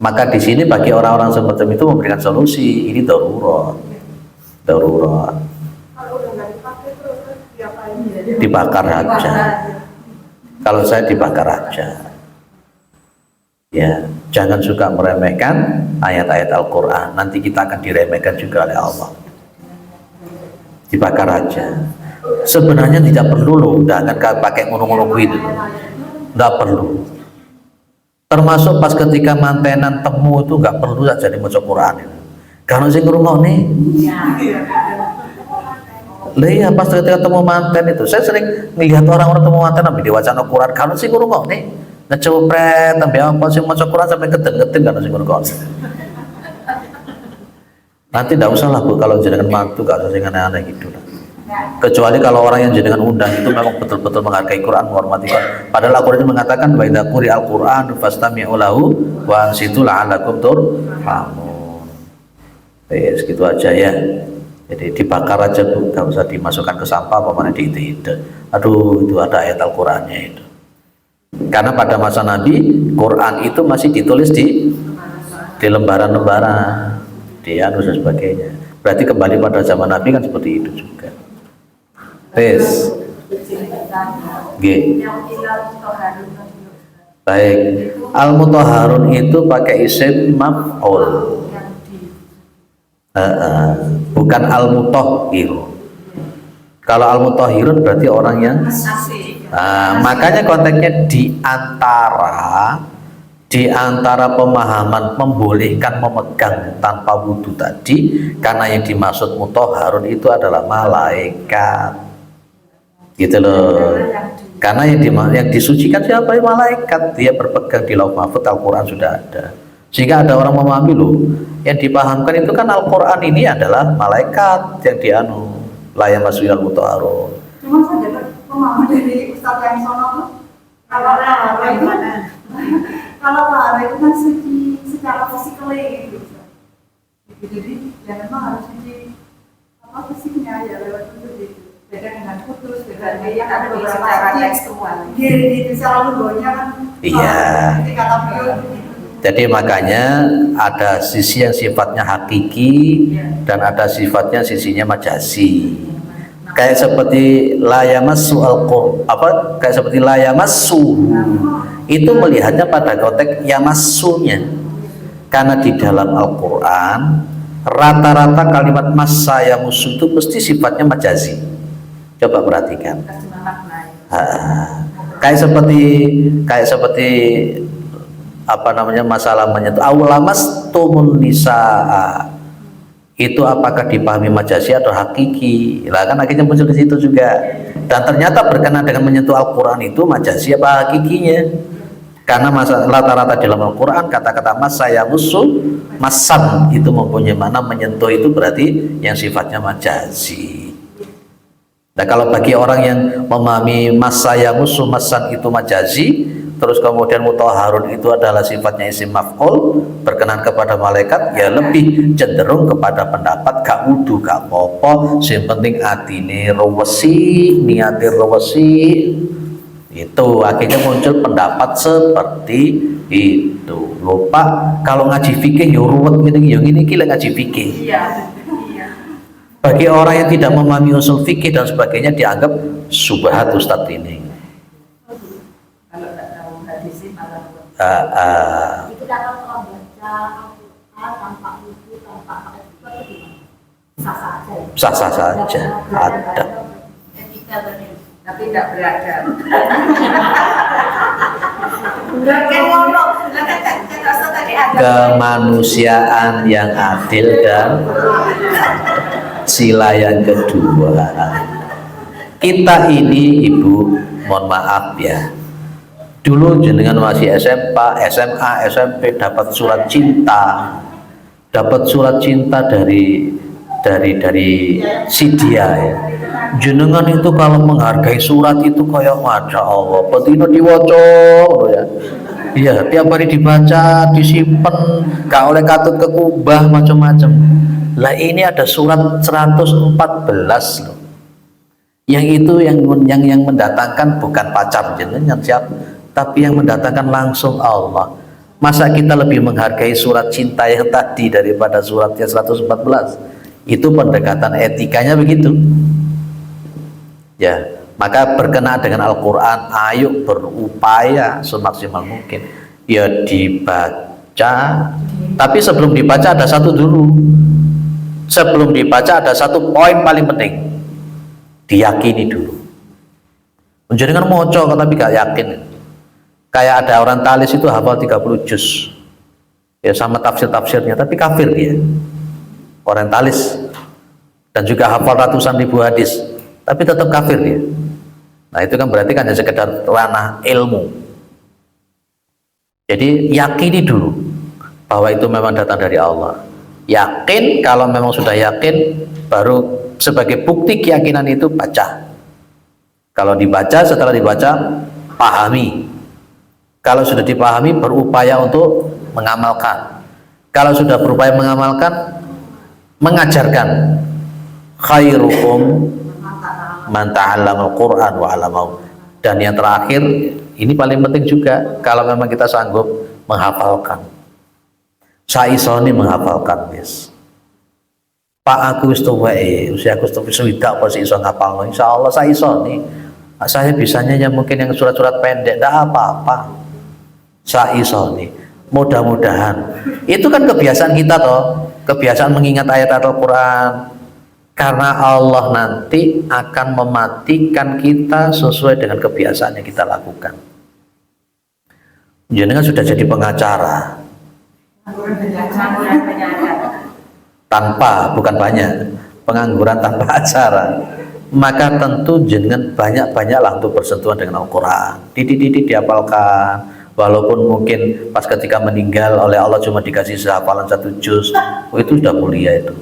Maka di sini bagi orang-orang seperti itu memberikan solusi, ini darurat. Darurat. Kalau udah nggak dipakai terus diapain? Dibakar aja. Kalau saya dibakar aja. Ya, jangan suka meremehkan ayat-ayat Al-Quran. Nanti kita akan diremehkan juga oleh Allah. Dibakar aja. Sebenarnya tidak perlu loh undangan pakai ngono-ngono gitu. Nggak perlu. Termasuk pas ketika mantenan temu itu nggak perlu saja dimaca Quran. Kalau sing ngrungokne. Lah iya, pas ketika temu manten itu, saya sering melihat orang-orang temu manten sampai diwacana Quran. Kalau sing ngrungokne ngecopret sampai apa sih maca Quran sampai gedeng-gedeng kan sing ngrungokne. Nanti tidak usah lah Bu, kalau jenengan mantu gak usah sing aneh-aneh gitu lah. Kecuali kalau orang yang jenengan undang itu memang betul-betul menghargai Quran, menghormati Quran. Padahal Al-Quran mengatakan wa idza quri'al Qur'an fastami'u lahu wa ansitu la'allakum turhamun. Segitu aja ya. Jadi dibakar aja Bu, gak usah dimasukkan ke sampah apa mana diite-ite. Aduh, itu ada ayat Al-Qurannya itu. Karena pada masa Nabi, Quran itu masih ditulis di lembaran-lembaran, di anu dan sebagainya. Berarti kembali pada zaman Nabi kan seperti itu juga. Tes. G. Baik. Al-mutahharun itu pakai isim maf'ul. Bukan al-mutahhir. Kalau al-mutahhirun berarti orang yang makanya konteksnya di antara pemahaman membolehkan memegang tanpa wudu tadi, karena yang dimaksud mutahharun itu adalah malaikat, gitu loh. Karena yang disucikan siapa? Malaikat. Dia berpegang di lauh mahfuz, Al-Quran sudah ada. Sehingga ada orang memahami loh, yang dipahamkan itu kan Al-Quran ini adalah malaikat yang la yamassuhul mutahharun. Cuma saya dapat pemahaman dari Ustaz yang sono tuh, kalau lahar itu kan suci secara fisikal gitu. Jadi ya memang harus suci fisiknya ya lewat itu gitu. Beda dengan putus, beda dengan ada beberapa secara tekstual. Gitu secara lugonya kan. Iya. Kata beliau. Jadi makanya ada sisi yang sifatnya hakiki dan ada sifatnya sisinya majazi. Kayak seperti layamassu kayak seperti layamassu itu melihatnya pada konteks yamassunya, karena di dalam Al-Quran rata-rata kalimat massa yamassu itu mesti sifatnya majazi. Coba perhatikan. Kayak seperti masalah menyentuh awlamas tumun nisaa, itu apakah dipahami majazi atau hakiki? Lah kan akhirnya muncul di situ juga. Dan ternyata berkenaan dengan menyentuh Al-Quran itu majazi apa hakikinya? Karena rata-rata dalam Al-Quran kata-kata massa yamassu, masan itu mempunyai makna menyentuh, itu berarti yang sifatnya majazi. Nah kalau bagi orang yang memahami massa yamassu, masan itu majazi, terus kemudian mutahharun itu adalah sifatnya isim maf'ul, berkenan kepada malaikat, ya lebih cenderung kepada pendapat gak wudu gak apa-apa, sing penting atine rewesi, niate rewesi. Itu akhirnya muncul pendapat seperti itu. Lupa kalau ngaji fikih ya ruwet gini kira ngaji fikih. Iya. Iya. Bagi orang yang tidak memahami usul fikih dan sebagainya dianggap subhat ustadz ini. Kalau tak tahu hadis malah Itu kalau baca Al-Quran tanpa wudu, tanpa pakai itu gimana? Sah-sah saja. Sah-sah saja. Ada. etika benar, tapi tidak beradab. Kan ngomong, Kemanusiaan yang adil dan sila yang kedua. Kita ini ibu, mohon maaf ya. Dulu jenengan masih SMP, SMA, SMP dapat surat cinta. Dapat surat cinta dari si dia ya. Jenengan itu kalau menghargai surat itu kayak masya Allah, petino diwoco ya. Iya, tiap hari dibaca, disimpan, gak oleh katut kekubah macam-macam. Lah ini ada surat 114 loh. Yang itu yang mendatangkan bukan pacar jenengan siapa, tapi yang mendatangkan langsung Allah. Masa kita lebih menghargai surat cinta yang tadi daripada suratnya 114? Itu pendekatan etikanya begitu. Ya, maka berkenaan dengan Al-Quran, ayo berupaya semaksimal mungkin. Ya dibaca, tapi sebelum dibaca ada satu dulu. Sebelum dibaca ada satu poin paling penting. Diyakini dulu. Menjadikan moco tapi gak yakin. Kayak ada orang talis itu hafal 30 juz. Ya sama tafsir-tafsirnya, tapi kafir dia. Orientalis. Dan juga hafal ratusan ribu hadis, tapi tetap kafir dia. Nah itu kan berarti kan hanya sekedar ranah ilmu. Jadi yakini dulu bahwa itu memang datang dari Allah. Yakin, kalau memang sudah yakin, baru sebagai bukti keyakinan itu baca. Kalau dibaca, setelah dibaca pahami. Kalau sudah dipahami, berupaya untuk mengamalkan. Kalau sudah berupaya mengamalkan, mengajarkan. Khairukum man ta'allamal Qur'an wa 'allamahu. Dan yang terakhir, ini paling penting juga, kalau memang kita sanggup menghafalkan. Saisoni menghafalkan, yes. Pak aku wis tuwek, usia aku wis swidak apa sih iso ngapalno? Insyaallah saisoni. Saya bisanya ya mungkin yang surat-surat pendek, enggak apa-apa. Saisoni. Mudah-mudahan. Itu kan kebiasaan kita toh, kebiasaan mengingat ayat Al-Qur'an. Karena Allah nanti akan mematikan kita sesuai dengan kebiasaan yang kita lakukan. Jenengan sudah jadi pengacara. Tanpa, bukan banyak, pengangguran tanpa acara. Maka tentu jenengan banyak-banyaklah untuk bersentuhan dengan Al-Quran. Dihafalkan. Walaupun mungkin pas ketika meninggal oleh Allah cuma dikasih sehafalan 1 juz, itu sudah mulia itu.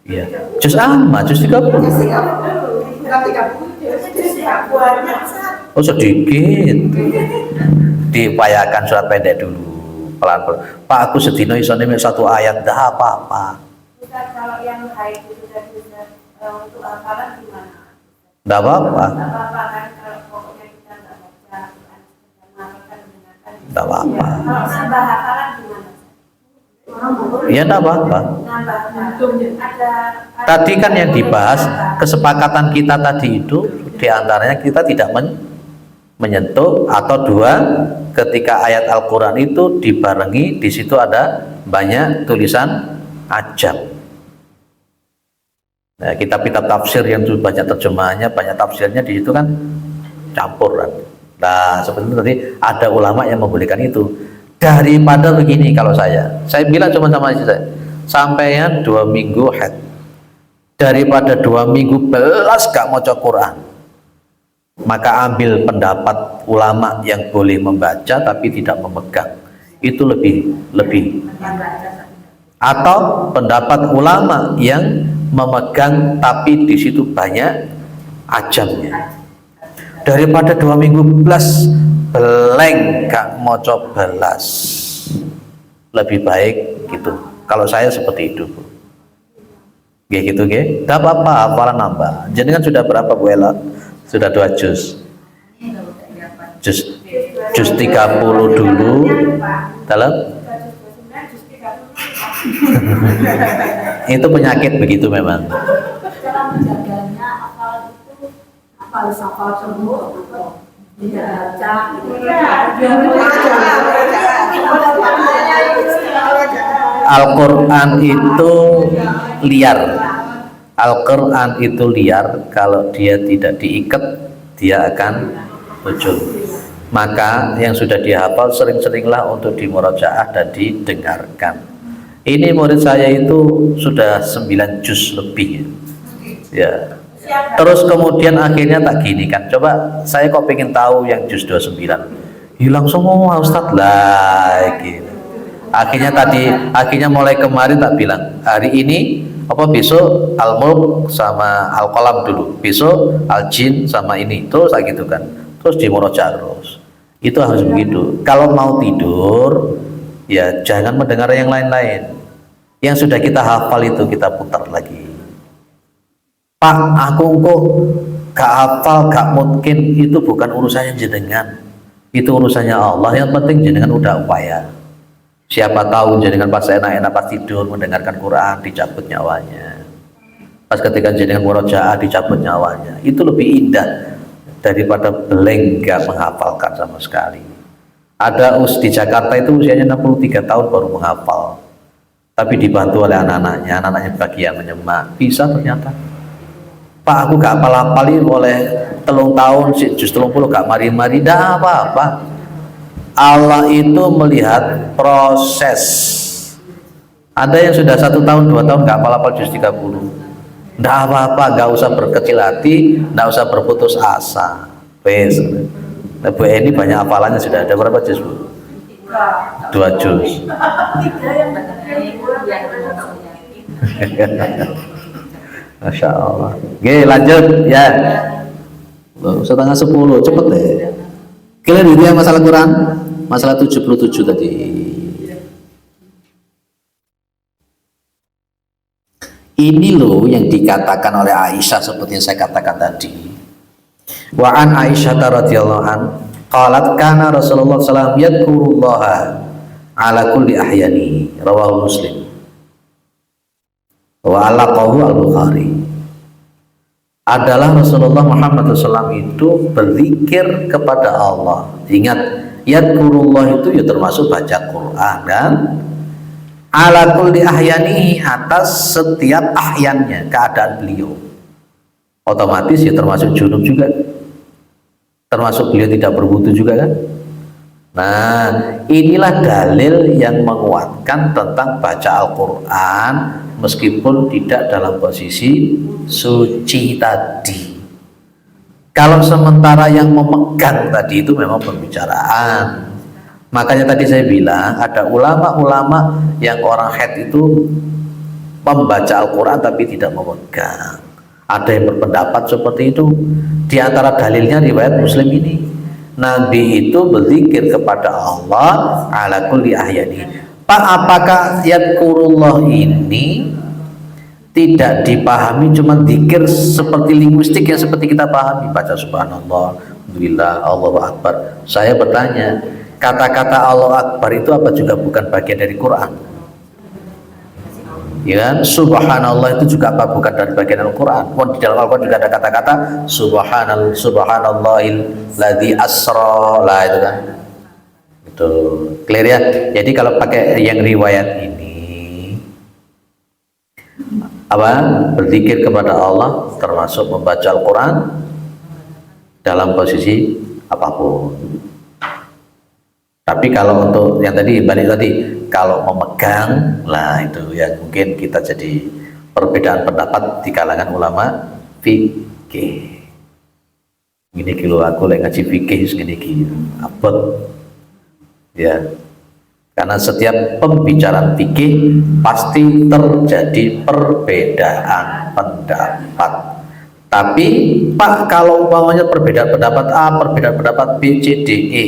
Iya, juz amma, juz 30. Oh sedikit. Diupayakan surat pendek dulu, pelan-pelan. Pak aku sedino iso mek 1 ayat, dah apa-apa. Ustaz, kalau yang haid itu tadi Ustaz, untuk hafalan gimana? Enggak apa-apa. Enggak apa-apa kan kalau pokoknya kita enggak baca Al-Qur'an, mengamalkan mendengarkan. Enggak apa-apa. Kalau nambah hafalan gimana? Ya enggak apa-apa. Tadi kan yang dibahas kesepakatan kita tadi itu diantaranya kita tidak menyentuh, atau 2, ketika ayat Al-Quran itu dibarengi di situ ada banyak tulisan ajam. Nah, kitab-kitab tafsir yang banyak terjemahannya, banyak tafsirnya di situ kan campur kan. Nah sebenarnya tadi ada ulama yang membolehkan itu. Daripada begini, kalau saya bilang cuma sama istri saya, sampeyan 2 minggu haid, daripada 2 minggu belas gak mau Quran, maka ambil pendapat ulama yang boleh membaca tapi tidak memegang, itu lebih. Atau pendapat ulama yang memegang tapi di situ banyak ajamnya. Daripada 2 minggu plus beleng gak maca belas, lebih baik gitu. Kalau saya seperti itu, Bu. Gitu, gak apa-apa, hafalan nambah. Jenengan sudah berapa, Bu Ella? Sudah 2 juz. Juz 30 dulu dalam itu penyakit begitu memang. Cara menjaganya hafal itu hafal semua tidak baca Al-Quran itu liar. Al-Quran itu liar. Kalau dia tidak diikat, dia akan muncul. Maka yang sudah dihafal sering-seringlah untuk dimurajaah dan didengarkan. Ini murid saya itu sudah 9 juz lebih ya. Terus kemudian akhirnya tak gini kan, coba saya kok pengen tahu yang juz 29, hilang semua Ustadz lah gitu. Akhirnya mulai kemarin tak bilang, hari ini apa besok Al-Mulk sama Al-Qalam dulu, besok Al-Jin sama ini, terus kayak gitu kan, terus dimurojaah terus. Itu harus begitu. Kalau mau tidur ya jangan mendengar yang lain-lain. Yang sudah kita hafal itu kita putar lagi. Pak, aku kok gak hafal, gak mungkin, itu bukan urusannya jenengan, itu urusannya Allah. Yang penting jenengan udah upaya. Siapa tahu jenengan pas enak-enak pas tidur mendengarkan Quran dicabut nyawanya. Pas ketika jenengan murojaah dicabut nyawanya. Itu lebih indah daripada beleng gak menghafalkan sama sekali. Ada di Jakarta itu usianya 63 tahun baru menghafal, tapi dibantu oleh anak-anaknya bagian menyemak, bisa ternyata. Pak, aku gak apal-apali oleh 3 tahun, justru 30 gak mari-mari, dah apa-apa. Allah itu melihat proses. Ada yang sudah 1 tahun, 2 tahun gak apal-apal juz 30. Nggak apa-apa, gak usah berkecil hati, nggak usah berputus asa. Wes, nah, Bu Eni banyak hafalannya, sudah ada berapa juz, Bu? 2 juz. Masya Allah. Oke, lanjut ya. Loh, setengah 10, cepet deh. Kalian itu yang masalah Quran, masalah 77 tadi. Ini loh yang dikatakan oleh Aisyah seperti yang saya katakan tadi. Wa an Aisyah radhiyallahu an qalat kana Rasulullah sallallahu alaihi wasallam yadhkurullaha ala kulli ahyani, rawahu Muslim. Wa alaqahu al-Bukhari. Adalah Rasulullah Muhammad SAW itu berzikir kepada Allah. Ingat, yadhkurullah itu ya termasuk baca Quran dan ala kulli ahyani, atas setiap ahyannya, keadaan beliau. Otomatis ya termasuk junub juga, termasuk beliau tidak berwudu juga kan. Nah, inilah dalil yang menguatkan tentang baca Al-Quran meskipun tidak dalam posisi suci tadi. Kalau sementara yang memegang tadi itu memang pembicaraan. Makanya tadi saya bilang ada ulama-ulama yang orang haid itu membaca Al-Quran tapi tidak memegang. Ada yang berpendapat seperti itu. Di antara dalilnya riwayat Muslim ini, Nabi itu berzikir kepada Allah ala kulli ahyani. Pak, apakah yadkurullah ini tidak dipahami cuma zikir seperti linguistik yang seperti kita pahami, baca subhanallah, alhamdulillah, Allahu akbar. Saya bertanya, kata-kata Allah Akbar itu apa juga bukan bagian dari Quran? Ya kan? Subhanallah itu juga apa bukan dari bagian Al-Quran? Di dalam Al-Quran juga ada kata-kata subhanallahil ladzi asra lah, itu kan. Itu clear ya. Jadi kalau pakai yang riwayat ini apa? Berzikir kepada Allah termasuk membaca Al-Quran dalam posisi apapun. Tapi kalau untuk yang tadi balik tadi, kalau memegang lah itu ya mungkin kita jadi perbedaan pendapat di kalangan ulama fikih. Gini kilo aku lagi ngaji fikih segini gini abot ya. Karena setiap pembicaraan fikih pasti terjadi perbedaan pendapat. Tapi Pak, kalau umpamanya perbedaan pendapat A, perbedaan pendapat B, C, D, E,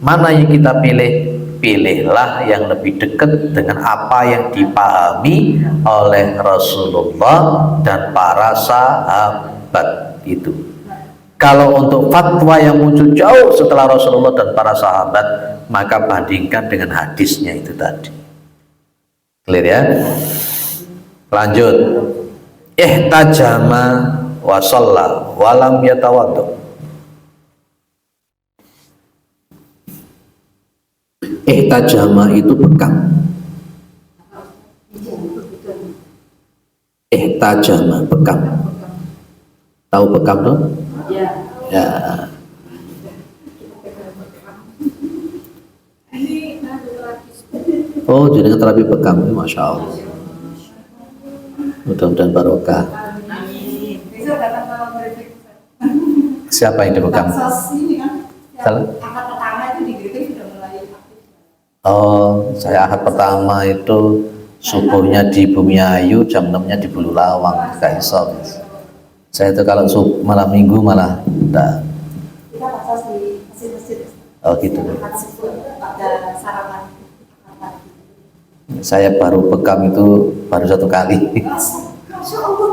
mana yang kita pilih? Pilihlah yang lebih dekat dengan apa yang dipahami oleh Rasulullah dan para sahabat itu. Kalau untuk fatwa yang muncul jauh setelah Rasulullah dan para sahabat, maka bandingkan dengan hadisnya itu tadi. Clear ya? Lanjut. Ihtajama wa shalla wa lam yatawaddu. Ihtajama itu bekam. Ihtajama bekam. Tahu bekam dong? Ya. Oh, jadi terapi bekam, masya Allah. Mudah-mudahan barokah. Besok datang ke Gresik. Siapa yang dibekam? Baksos ini kan. Salah. Angkat pertama itu di Gresik sudah mulai aktif. Oh, saya ahad pertama itu subuhnya di Bumiayu, jam 6-nya di Bulu Lawang, Kaiso. Saya itu kalau malam minggu malah enggak. Kita baksos di masjid-masjid. Oh gitu. Ada sarapan. Saya baru bekam itu baru 1 kali.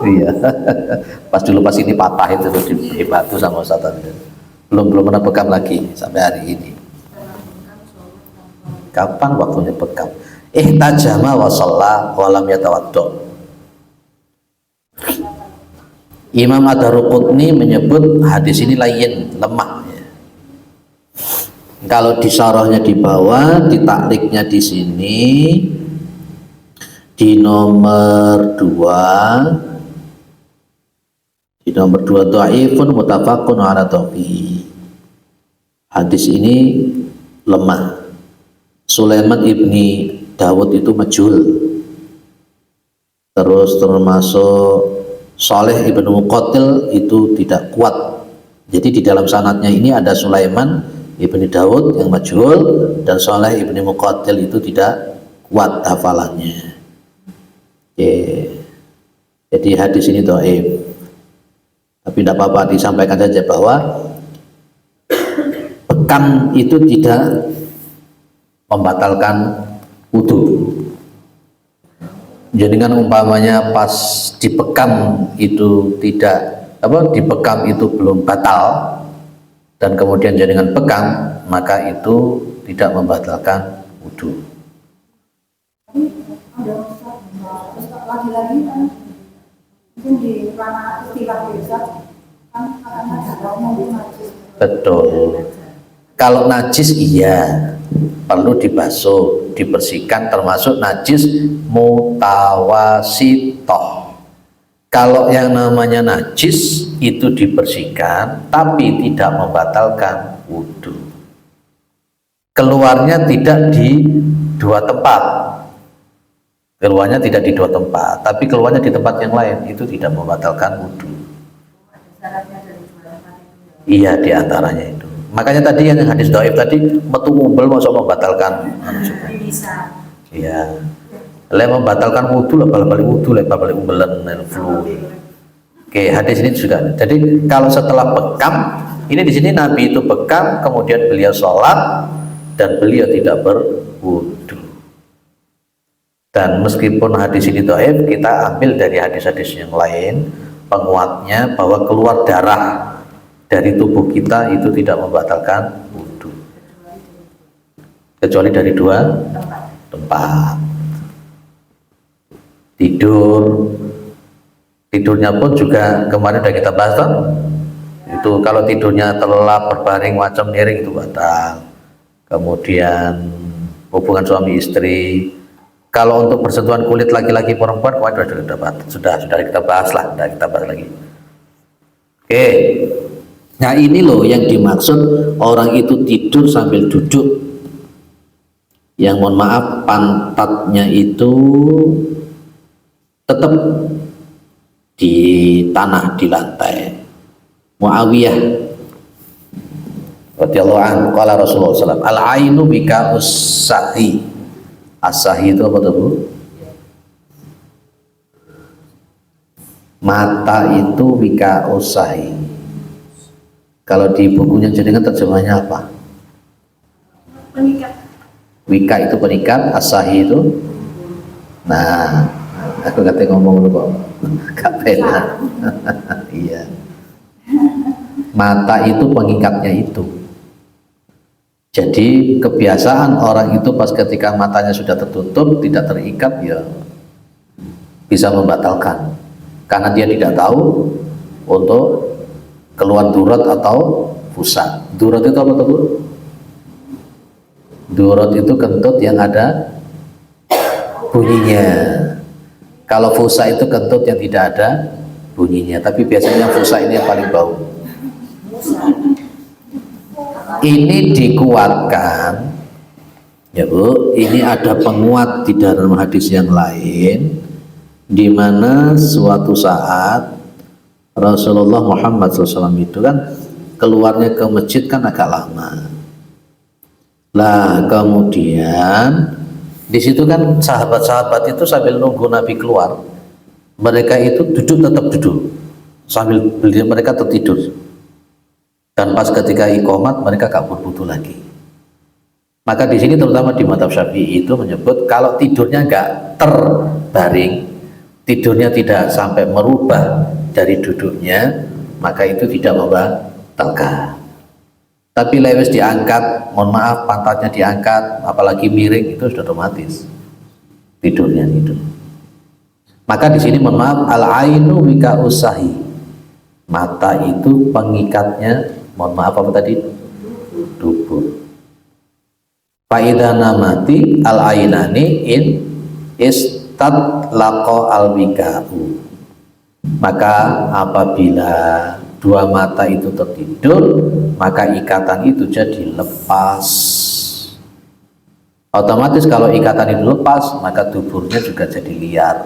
Iya. Pas ini patah itu tuh di batu sama Ustaz tadi. Belum pernah bekam lagi sampai hari ini. Kapan waktunya bekam? Ihtajama wa shalla wa lam yatawaddu. Imam Ad-Daruqutni menyebut hadis ini lain, lemah. Kalau di syarahnya di bawah, di takriknya di sini, di nomor 2 dhaifun muttafaqun ala dhafi. Hadis ini lemah. Sulaiman ibni Dawud itu majhul. Terus termasuk Saleh ibnu Muqatil itu tidak kuat. Jadi di dalam sanadnya ini ada Sulaiman ibni Dawud yang majhul dan Saleh ibni Muqatil itu tidak kuat hafalannya. Jadi hadis ini dhaif. Tapi tidak apa-apa, disampaikan saja bahwa bekam itu tidak membatalkan wudu. Jadi kan umpamanya pas dibekam itu tidak dibekam itu belum batal dan kemudian jaringan bekam, maka itu tidak membatalkan wudu. Lagi-lagi kan mungkin di ranah istilah biasa kan karena darahnya itu najis. Betul. Kalau najis iya perlu dibasuh, dibersihkan, termasuk najis mutawasitoh. Kalau yang namanya najis itu dibersihkan tapi tidak membatalkan wudu. Keluarnya tidak di 2 tempat. Keluarnya tidak di 2 tempat, tapi keluarnya di tempat yang lain, itu tidak membatalkan wudu. Iya, di antaranya itu. Makanya tadi yang hadis dhaif tadi metu umbel masa membatalkan. Bisa. Iya. Lek membatalkan wudu lah balik wudu lek balik umbelan flu. Oke, hadis ini juga. Jadi kalau setelah bekam, ini di sini Nabi itu bekam, kemudian beliau sholat dan beliau tidak berwudu. Dan meskipun hadis ini dhaif, kita ambil dari hadis-hadis yang lain penguatnya bahwa keluar darah dari tubuh kita itu tidak membatalkan wudu kecuali dari 2 tempat. Tidurnya pun juga kemarin sudah kita bahas kan? Itu kalau tidurnya terlelap berbaring macam miring itu batal. Kemudian hubungan suami istri, kalau untuk persentuhan kulit laki-laki perempuan sudah kita bahas lah, sudah kita bahas lagi. Oke. Nah ini loh yang dimaksud orang itu tidur sambil duduk. Yang mohon maaf pantatnya itu tetap di tanah, di lantai. Muawiyah radhiyallahu anhu qala Rasulullah sallallahu alaihi wasallam al-ainu bika us-sahi. As-sahi itu apa tuh Bu? Mata itu wika usahi. Kalau di bukunya jenengan terjemahnya apa? Pengikat. Wika itu pengikat, asahi itu. Nah, aku kata ngomong dulu kok. Gak benar. Iya. Mata itu pengikatnya itu. Jadi kebiasaan orang itu pas ketika matanya sudah tertutup, tidak terikat, ya bisa membatalkan. Karena dia tidak tahu untuk keluar durat atau fusa. Durat itu apa tuh? Durat itu kentut yang ada bunyinya. Kalau fusa itu kentut yang tidak ada bunyinya. Tapi biasanya fusa ini yang paling bau. Ini dikuatkan, ya Bu. Ini ada penguat di dalam hadis yang lain, di mana suatu saat Rasulullah Muhammad SAW itu kan keluarnya ke masjid kan agak lama. Lah kemudian di situ kan sahabat-sahabat itu sambil nunggu Nabi keluar, mereka itu tetap duduk sambil mereka tertidur. Dan pas ketika iqomat mereka kabur wudu lagi. Maka di sini terutama di mazhab Syafi'i itu menyebut kalau tidurnya enggak terbaring, tidurnya tidak sampai merubah dari duduknya, maka itu tidak membatalkan. Tapi lewes diangkat, mohon maaf pantatnya diangkat, apalagi miring, itu sudah otomatis tidurnya itu. Maka di sini mohon maaf, al-ainu wika usahi, mata itu pengikatnya, mohon maaf apa tadi, dubur. Faidana mati al-ainani in istadlaqa al-wika'u, maka apabila dua mata itu tertidur, maka ikatan itu jadi lepas. Otomatis kalau ikatan itu lepas, maka duburnya juga jadi liar.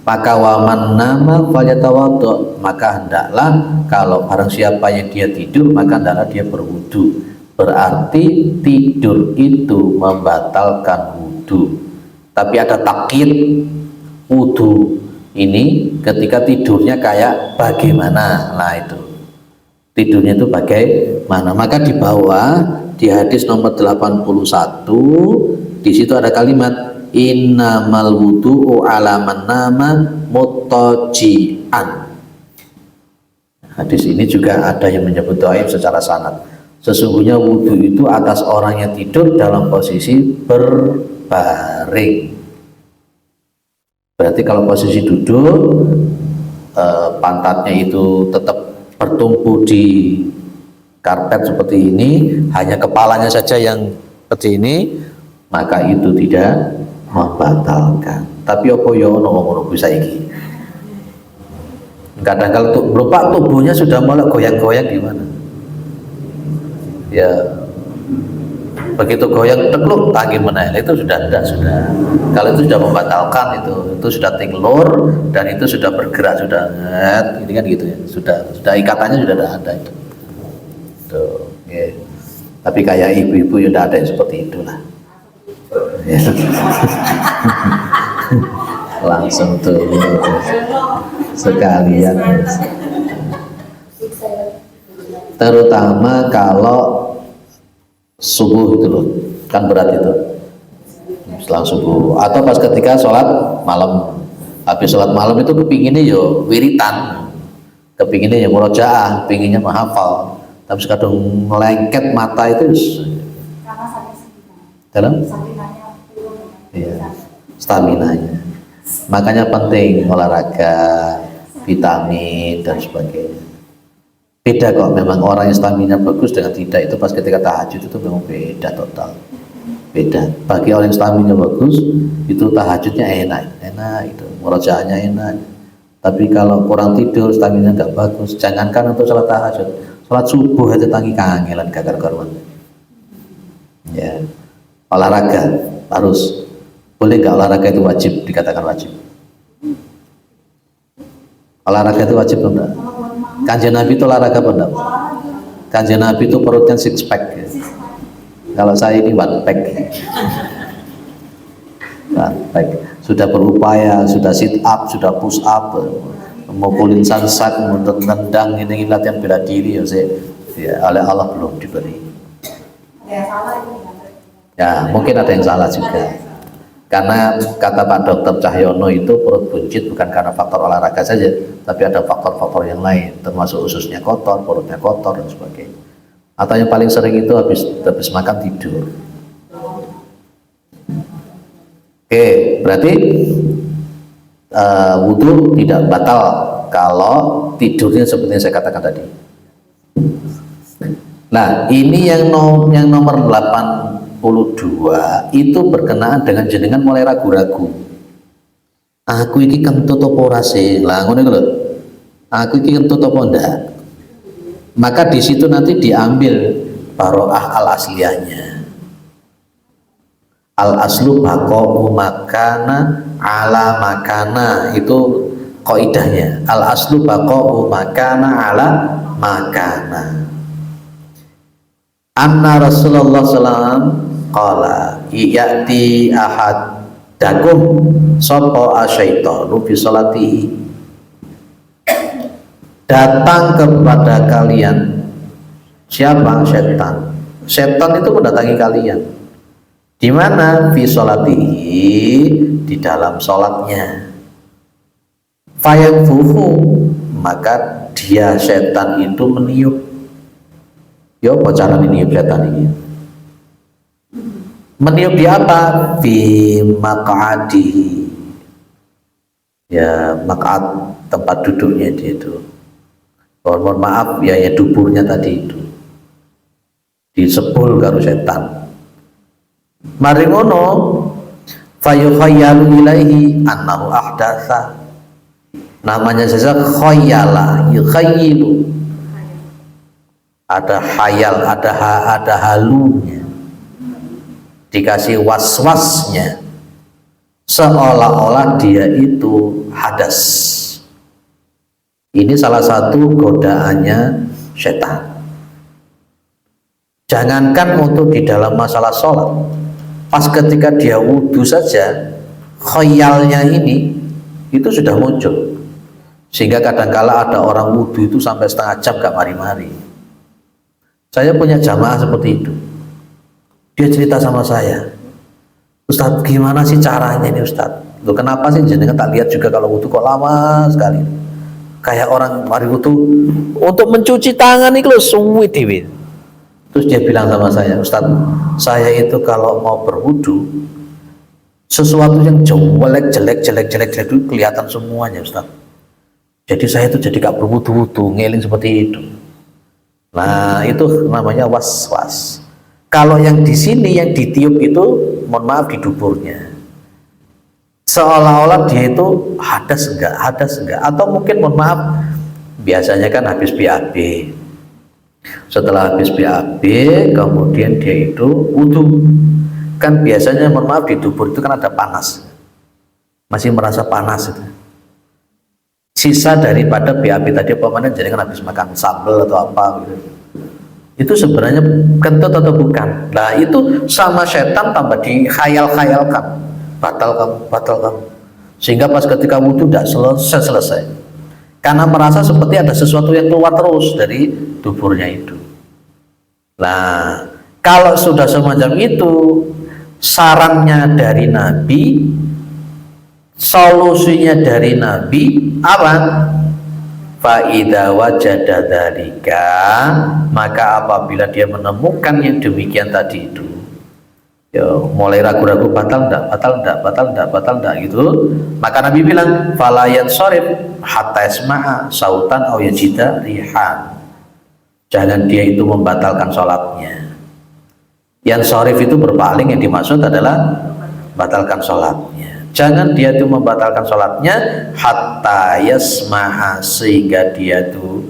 Maka waman nama falyatawaddo, maka hendaklah kalau barang siapa yang dia tidur, maka hendaklah dia berwudu. Berarti tidur itu membatalkan wudu. Tapi ada takkid wudu ini ketika tidurnya kayak bagaimana. Nah itu tidurnya itu bagaimana. Maka di bawah di hadis nomor 81 di situ ada kalimat innamal wudu'u ala man nama muttaji'an. Hadis ini juga ada yang menyebut dhaif secara sanad. Sesungguhnya wudu itu atas orang yang tidur dalam posisi berbaring. Berarti kalau posisi duduk, pantatnya itu tetap bertumpu di karpet seperti ini, hanya kepalanya saja yang seperti ini, maka itu tidak membatalkan. Tapi apa ya ono bisa iki. Kadang kalau berupa tubuhnya sudah mulai goyang-goyang gimana? Ya begitu goyang tekluk tangi menaik itu sudah. Kalau itu sudah membatalkan, itu sudah tinglur dan itu sudah bergerak, sudah ini kan gitu ya, sudah ikatannya sudah ada itu. Tuh, ya. Tapi kayak ibu-ibu ya tidak ada yang seperti itulah. Ya. Langsung tuh sekalian. Terutama kalau subuh itu loh, kan berat itu setelah subuh atau pas ketika sholat malam. Habis sholat malam itu kepinginnya yo wiritan, kepinginnya ya murojaah, kepinginnya menghafal, tapi sekadang melengket mata itu Karena saking dalam turun. iya, staminanya. Makanya penting olahraga, vitamin dan sebagainya. Beda kok memang orang yang stamina bagus dengan tidak, itu pas ketika tahajud itu memang beda total. Beda. Bagi orang yang stamina bagus itu tahajudnya enak itu, murojaahnya enak. Tapi kalau kurang tidur, stamina nggak bagus, jangankan untuk sholat tahajud, sholat subuh aja tangi kangelan gak karuan. Ya, olahraga harus. Boleh nggak olahraga itu wajib, dikatakan wajib? Olahraga itu wajib atau enggak? Kanjeng Nabi itu olahraga apa enggak? Kanjeng Nabi itu perutnya six pack ya. Kalau saya ini one pack. One pack. Sudah berupaya, sudah sit up, sudah push up, mukulin sansak, nendang ini latihan bela diri ya oleh Allah belum diberi. Ada yang salah ini Ya mungkin ada yang salah juga. Karena kata Pak Dr. Cahyono itu perut buncit bukan karena faktor olahraga saja, tapi ada faktor-faktor yang lain, termasuk ususnya kotor, perutnya kotor dan sebagainya. Atau yang paling sering itu habis makan tidur. Oke, berarti wudhu tidak batal kalau tidurnya seperti yang saya katakan tadi. Nah, ini yang nomor 82 itu berkenaan dengan jenengan mulai ragu-ragu. Aku iki kentut apa ora sih? Lah ngono iku lho. Aku iki kentut apa ndak? Maka di situ nanti diambil baroah al asliyahnya. Al aslu baqa'u makana ala makana, itu kaidahnya. Al aslu baqa'u makana ala makana. Anna Rasulullah SAW qala ya'ti ahadakum sapa asyaitanu fi sholatihi, datang kepada kalian siapa? Setan. Setan itu mendatangi kalian di mana? Fi sholatihi, di dalam sholatnya. Fayanfuhu, maka dia setan itu meniup. Ya apa cara meniup setan ini? Meniup di apa? Fi maq'adihi, ya maq'ad tempat duduknya dia itu. Mohon maaf ya duburnya tadi itu disepul karo setan. Mari ngono fayukhayyalu ilaihi annahu ahdatsa, namanya saja khayyala, yukhayyilu, ada khayal, ada halunya, dikasih was-wasnya, seolah-olah dia itu hadas. Ini salah satu godaannya setan. Jangankan untuk di dalam masalah sholat, pas ketika dia wudhu saja khayalnya ini itu sudah muncul, sehingga kadangkala ada orang wudhu itu sampai setengah jam gak mari-mari. Saya punya jamaah seperti itu. Dia cerita sama saya, Ustadz gimana sih caranya ini Ustadz? Loh kenapa sih jenengan tak lihat juga kalau wudhu kok lama sekali? Kayak orang mari wudhu untuk mencuci tangan itu loh suwi dewi. Terus dia bilang sama saya, Ustadz saya itu kalau mau berwudhu sesuatu yang jelek itu kelihatan semuanya Ustadz. Jadi saya itu jadi gak berwudhu-wudhu, ngeling seperti itu. Nah itu namanya was-was. Kalau yang di sini yang ditiup itu, mohon maaf, di duburnya, seolah-olah dia itu hadas enggak, atau mungkin mohon maaf, biasanya kan habis BAB, setelah habis BAB kemudian dia itu wudhu, kan biasanya mohon maaf di dubur itu kan ada panas, masih merasa panas itu. Sisa daripada BAB tadi apa jadi kan habis makan sambal atau apa gitu. Itu sebenarnya kentut atau bukan? Nah itu sama setan tambah dikhayal-khayalkan, batal kamu, sehingga pas ketika wudhu tidak selesai, karena merasa seperti ada sesuatu yang keluar terus dari duburnya itu. Nah kalau sudah semacam itu, sarannya dari Nabi, solusinya dari Nabi apa? Fa'idha wajada dzalika, maka apabila dia menemukan yang demikian tadi itu, ya mulai ragu-ragu batal enggak gitu, maka Nabi bilang fala yansharif hatta yasma'a sautan aw yajida rihan, jangan dia itu membatalkan sholatnya. Yansharif itu berpaling, yang dimaksud adalah batalkan sholatnya. Jangan dia itu membatalkan sholatnya hatta yasma'a, sehingga dia itu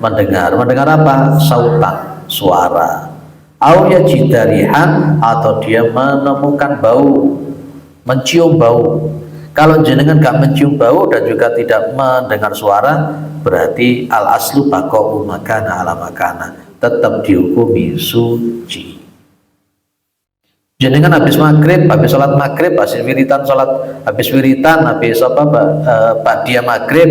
mendengar apa? Sautan, suara, au yajidarihan, atau dia menemukan bau, mencium bau. Kalau jenengan gak mencium bau dan juga tidak mendengar suara, berarti al aslu baqa'u makana ala makana, tetap dihukumi suci. Jenengan habis maghrib, habis sholat maghrib, habis wiritan, habis ba'diyah maghrib,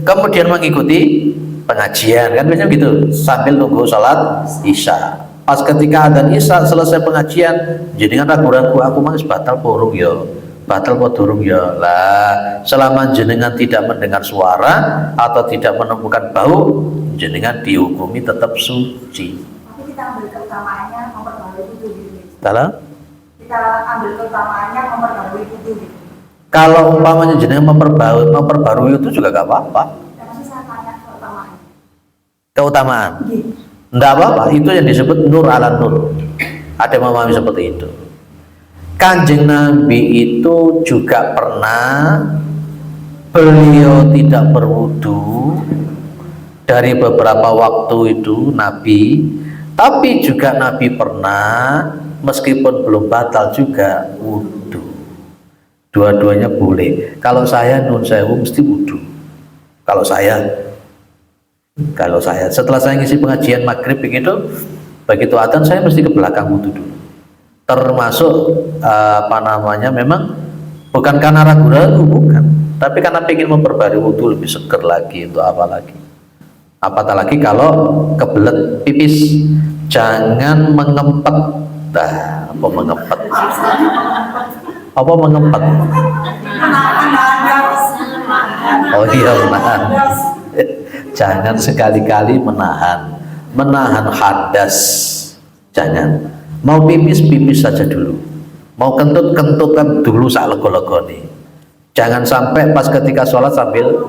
kemudian mengikuti pengajian, kan biasanya gitu, sambil nunggu sholat isya. Pas ketika adzan isya selesai pengajian, jenengan ragu-ragu, aku mangis batal porung ya, batal podurung ya. Lah, selama jenengan tidak mendengar suara atau tidak menemukan bau, jenengan dihukumi tetap suci. Tapi kita ambil keutamaannya memperbarui wudu gitu. Salah? Kita ambil keutamaannya memperbarui wudu gitu. Kalau umpamanya jenengan memperbarui itu juga gak apa-apa. Ya, masih saya tanya keutamaannya. Keutamaan. Gitu. Enggak apa-apa, itu yang disebut nur ala nur. Ada yang memahami seperti itu. Kanjeng Nabi itu juga pernah beliau tidak berwudu dari beberapa waktu itu Nabi, tapi juga Nabi pernah meskipun belum batal juga wudu. Dua-duanya boleh. Kalau saya nun sewu mesti wudu. Kalau saya setelah saya ngisi pengajian maghrib begitu adzan saya mesti ke belakang wudu dulu. Termasuk memang bukan karena ragu-ragu, bukan, tapi karena ingin memperbarui wudu lebih seger lagi. Untuk apa lagi? Apatah lagi kalau kebelet pipis, jangan mengempet. Apa mengempet? Oh iya, menahan. Jangan sekali-kali menahan hadas. Jangan. Mau pipis saja dulu. Mau kentut-kentutkan dulu sak lego-legone. Jangan sampai pas ketika sholat sambil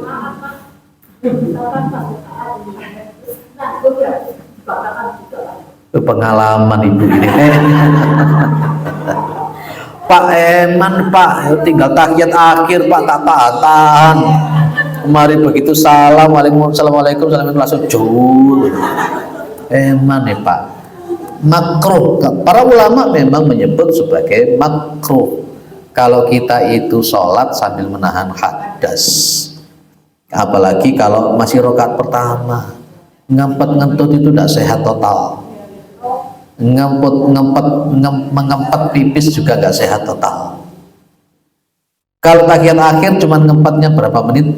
pengalaman ibu ini. Pak Eman, Pak, tinggal tahiyat akhir, Pak, tak tahan. Kemarin begitu assalamualaikum langsung jul. Eman nih Pak, makruh. Para ulama memang menyebut sebagai makruh kalau kita itu sholat sambil menahan hadas, apalagi kalau masih rakaat pertama. Ngempet-ngentut itu tidak sehat total. Mengempet pipis juga nggak sehat total. Kalau tahiyat akhir cuma ngempetnya berapa menit?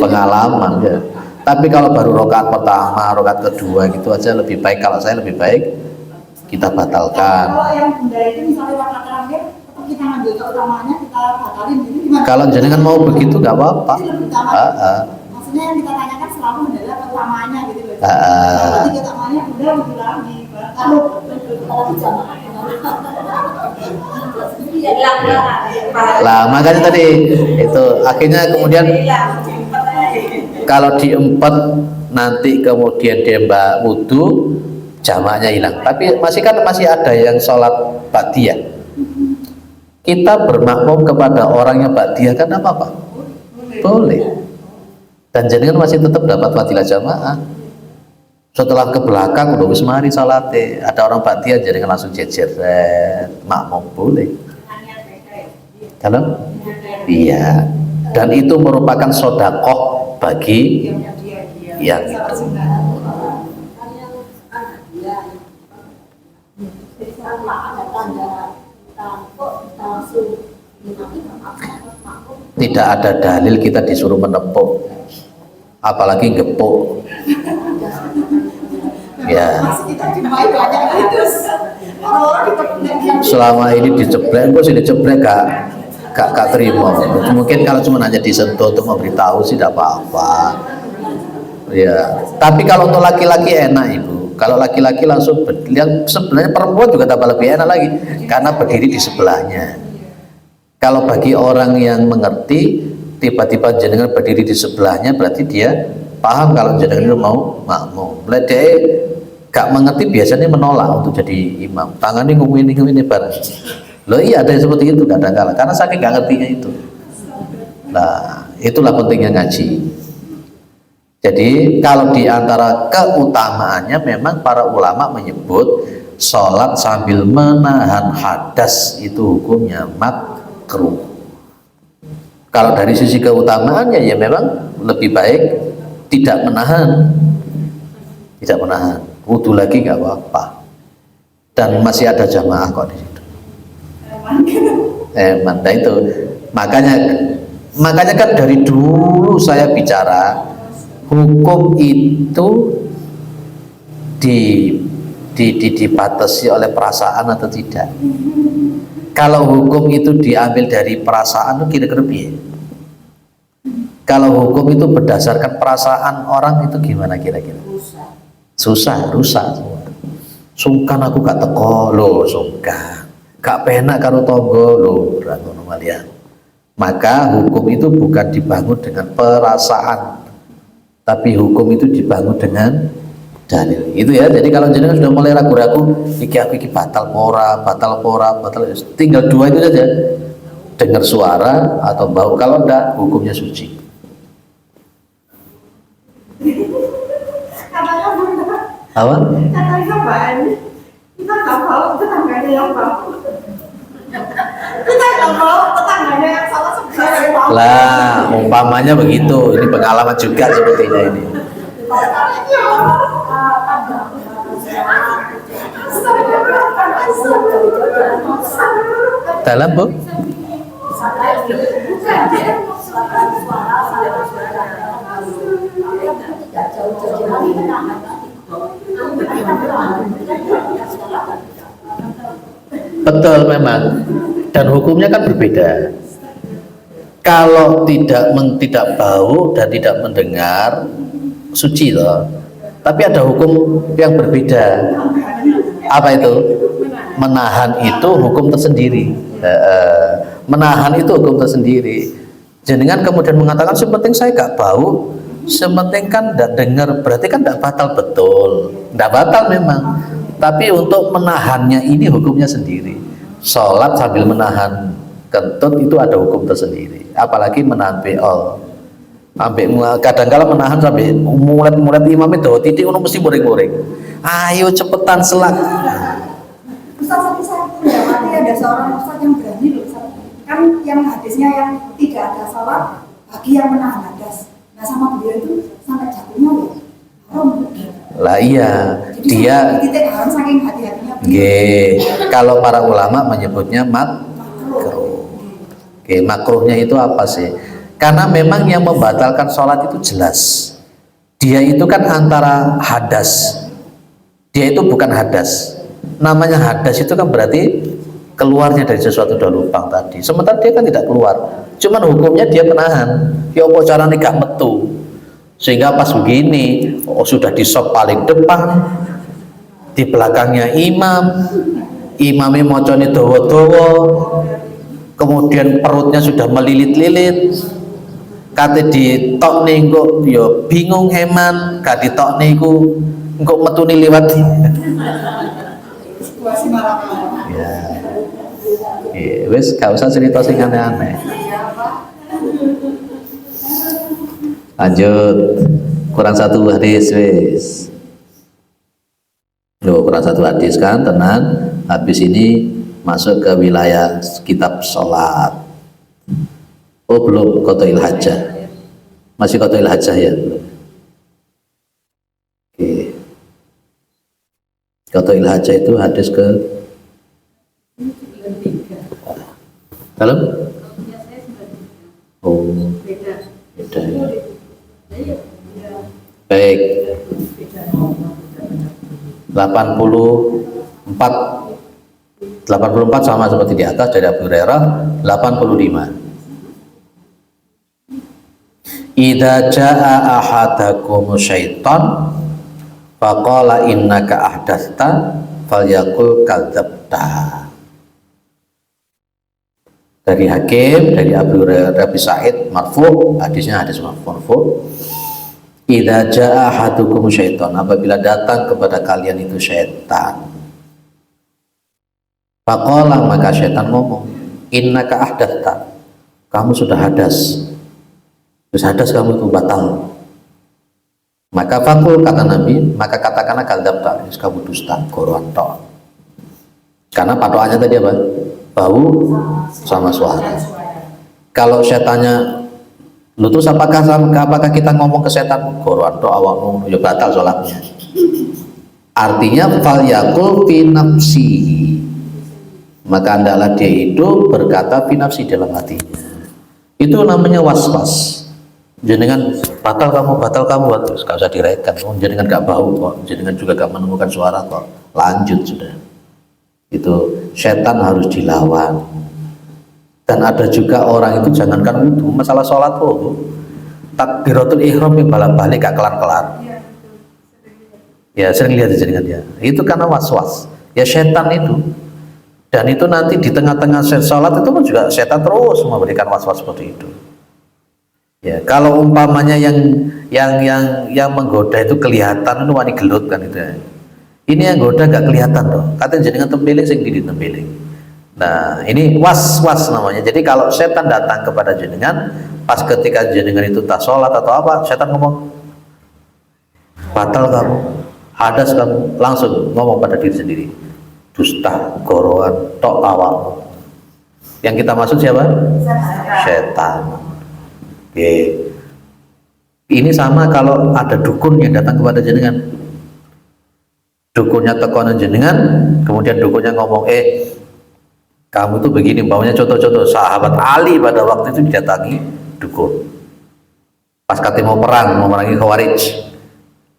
Pengalaman ya. Tapi kalau baru rakaat pertama, rakaat kedua gitu aja lebih baik. Kalau saya lebih baik kita batalkan. Kalau yang benda itu misalnya rakaat terakhir, kita ngambil keutamaannya kita batalin. Jadi gimana? Kalau jenengan mau begitu nggak apa-apa. Maksudnya yang kita tanyakan selalu adalah keutamaannya gitu loh. Berarti keutamaannya udah lebih lagi. Kalau jamaah lah makanya tadi itu akhirnya kemudian kalau diempet nanti kemudian dia wudu jamaknya hilang. Tapi masih ada yang sholat ba'diyah, kita bermakmum kepada orang yang ba'diyah kan apa boleh, dan jenengan masih tetap dapat fadilah jamaah. Setelah ke belakang udah wis mari salate, ada orang ba'diyah jenengan langsung jejer makmum boleh. Kalau iya, dan itu merupakan sodakoh bagi yang itu. Tidak ada dalil kita disuruh menepuk, apalagi gepuk. Ya. Selama ini diceblek, kok sih diceblek gak terima. Mungkin kalau cuma hanya disentuh untuk memberitahu sih tidak apa-apa. Ya. Tapi kalau untuk laki-laki enak ibu. Kalau laki-laki langsung yang sebenarnya perempuan juga tambah lebih enak lagi karena berdiri di sebelahnya. Kalau bagi orang yang mengerti, tiba-tiba jenengan berdiri di sebelahnya berarti dia paham kalau jenengan itu mau makmum. Dia gak mengerti biasanya menolak untuk jadi imam. Tangannya ngomongin bareng. Loh iya ada yang seperti itu kadang-kadang karena saking gak ngertinya itu. Nah itulah pentingnya ngaji. Jadi kalau di antara keutamaannya memang para ulama menyebut sholat sambil menahan hadas itu hukumnya makruh. Kalau dari sisi keutamaannya ya memang lebih baik tidak menahan, wudu lagi nggak apa-apa. dan masih ada jamaah kok di situ. Nah itu makanya kan dari dulu saya bicara hukum itu dibatasi oleh perasaan atau tidak. Kalau hukum itu diambil dari perasaan itu kira-kira piye? Kalau hukum itu berdasarkan perasaan orang itu gimana kira-kira? Susah, rusak semua. Sungkan aku gak teko lho, sungkan. Gak penak karo tonggo lho, ngono malian. Maka hukum itu bukan dibangun dengan perasaan, tapi hukum itu dibangun dengan dalil. Itu ya. Jadi kalau jenengan sudah mulai ragu-ragu, iki batal pora, tinggal dua itu saja. Dengar suara atau bau. Kalau enggak, hukumnya suci. Katanya benar. Apa? Katanya bahan. Kita nggak mau tetangganya yang bau. Kita nggak mau tetangganya yang salah sebenarnya. Lah, umpamanya begitu. Ini pengalaman juga sepertinya ini. Dalam bu? Betul memang, dan hukumnya kan berbeda. Kalau tidak bau dan tidak mendengar, suci loh. Tapi ada hukum yang berbeda. Apa itu? Menahan itu hukum tersendiri. Menahan itu hukum tersendiri. Jenengan kemudian mengatakan sepenting saya gak bau, sepenting kan tidak dengar, berarti kan tidak batal. Betul, tidak batal memang. Tapi untuk menahannya ini hukumnya sendiri. Sholat sambil menahan kentut itu ada hukum tersendiri. Apalagi menahan beol. Kadang-kala menahan sampai mulet imam itu titik mesti muring-muring. Ayo cepetan selak. Ustaz, tadi saya mendapati ada seorang ustaz yang berani loh, Ustaz. Kan yang hadisnya yang tidak ada sholat bagi yang menahan hadas. Nah sama beliau itu sampai jatuhnya loh. Lah iya, jadi dia titik haram saking hati-hatinya. Kalau para ulama menyebutnya makruh. Makruhnya itu apa sih? Karena memang yang membatalkan sholat itu jelas. Dia itu kan antara hadas. Dia itu bukan hadas. Namanya hadas itu kan berarti keluarnya dari sesuatu udah lubang tadi. Sementara dia kan tidak keluar. Cuman hukumnya dia penahan. Ya apa caranya gak metu. Sehingga pas begini, sudah di sop paling depan, di belakangnya imamnya mocone dawa-dawa, kemudian perutnya sudah melilit-lilit, kate ditok niku yo bingung heman, gak ditok niku engko metuni liwat. Ya. Wes gak usah cerita sing aneh-aneh. Lanjut, kurang satu hadis wes. Loh, kurang satu hadis kan, tenan. Habis ini masuk ke wilayah kitab sholat. Oh belum, Qada'il Hajah. Masih Qada'il Hajah ya. Oke. Qada'il Hajah itu hadis ke dalam? Oh, beda ya. Baik. 84 sama seperti di atas dari Abu Hurairah. 85. Idza jaa ahadakum syaitan faqala innaka ahdatsta falyaqul kadzabta. Dari Hakim, dari Abu Hurairah, Abi Sa'id marfu', hadisnya hadis marfu'. Idza jaa ahadukum syaitan, apabila datang kepada kalian itu syaitan. Faqala, maka syaitan ngomong, innaka ahdatsta, kamu sudah hadas. Terus hadas kamu itu batal. Maka faqul, kata Nabi, maka katakanlah kadzabta, kamu dusta, goronto. Karena patokannya tadi apa? Bau sama suara. Kalau setannya, lu terus apakah kita ngomong ke setan, goronto awakmu, ya batal sholatnya. Artinya falyaqul fi nafsi, maka hendaklah dia itu berkata fi nafsi dalam hatinya. Itu namanya was-was. Jenengan batal kamu, terus gak usah direken. Jenengan gak bau kok, jenengan juga gak menemukan suara kok. Lanjut sudah. Itu setan harus dilawan. Dan ada juga orang itu jangankan wudhu, masalah sholat tuh takbiratul ihram yang balik-balik gak kelar-kelar. Ya sering lihat jenengan ya. Itu karena was-was. Ya setan itu. Dan itu nanti di tengah-tengah sholat itu pun juga setan terus memberikan was-was seperti itu. Ya, kalau umpamanya yang menggoda itu kelihatan, itu wani gelut kan itu. Ini yang goda gak kelihatan loh. Katanya jenengan tempiling sing di tempiling. Nah, ini was-was namanya. Jadi kalau setan datang kepada jenengan pas ketika jenengan itu tak sholat atau apa, setan ngomong batal kamu, hadas kamu, langsung ngomong pada diri sendiri, dusta, gorowan, tok awak. Yang kita maksud siapa? Setan. Oke. Ini sama kalau ada dukun yang datang kepada jenengan. Dukunnya tekonan jenengan, kemudian dukunnya ngomong, kamu tuh begini, baunya contoh-contoh sahabat Ali pada waktu itu didatangi dukun. Pas katanya mau perang, mau merangi Khawarij,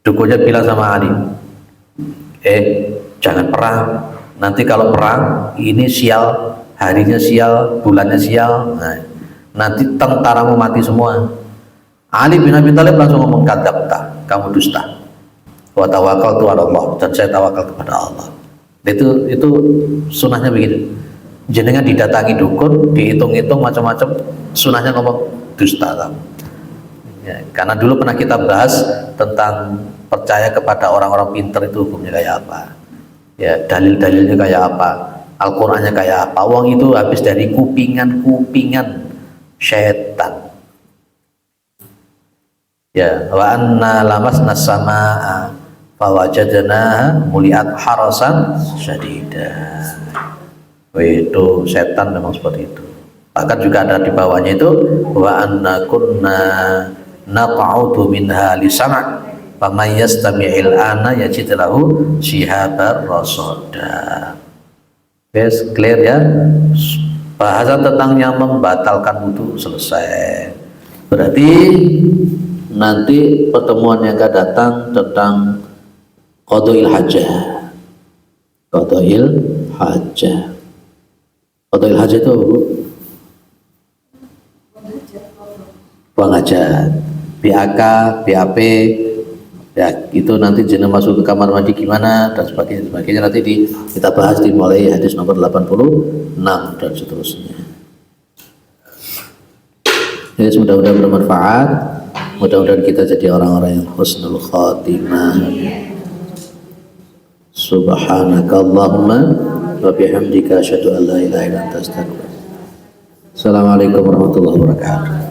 dukunnya bilang sama Ali, jangan perang, nanti kalau perang ini sial, harinya sial, bulannya sial, nah, nanti tentaramu mati semua. Ali bin Abi Thalib langsung ngomong, kadzabta, kamu dusta. Wa tawakkaltu 'ala Allah, dan saya tawakal kepada Allah. Itu sunahnya begitu. Jenengan didatangi dukun, dihitung-hitung macam-macam, sunahnya ngomong dusta kamu. Ya, karena dulu pernah kita bahas tentang percaya kepada orang-orang pinter itu hukumnya kayak apa. Ya, dalil-dalilnya kayak apa, Al-Qur'annya kayak apa. Wong itu habis dari kupingan setan. Ya, wa anna lamasna samaa fawajadnaha muliat harasan syadida. Itu setan memang seperti itu. Bahkan juga ada di bawahnya itu wa anna kunna naq'udu minha lisana' faman yastami'il ana yajid lahu shihabar rasada. Yes, clear ya. Bahasan tentang yang membatalkan wudu selesai. Berarti nanti pertemuan yang akan datang tentang qada'il hajah. Qada'il hajah. Qada'il hajah itu buang hajat. BAK, BAP, ya itu nanti jenengan masuk ke kamar mandi gimana dan sebagainya nanti kita bahas di mulai hadis nomor 86 dan seterusnya. Ya, mudah-mudahan bermanfaat. Mudah-mudahan kita jadi orang-orang yang husnul khatimah. Subhanakallahumma wa bihamdika asyhadu an la ilaha illa anta astaghfiruka. Assalamualaikum warahmatullahi wabarakatuh.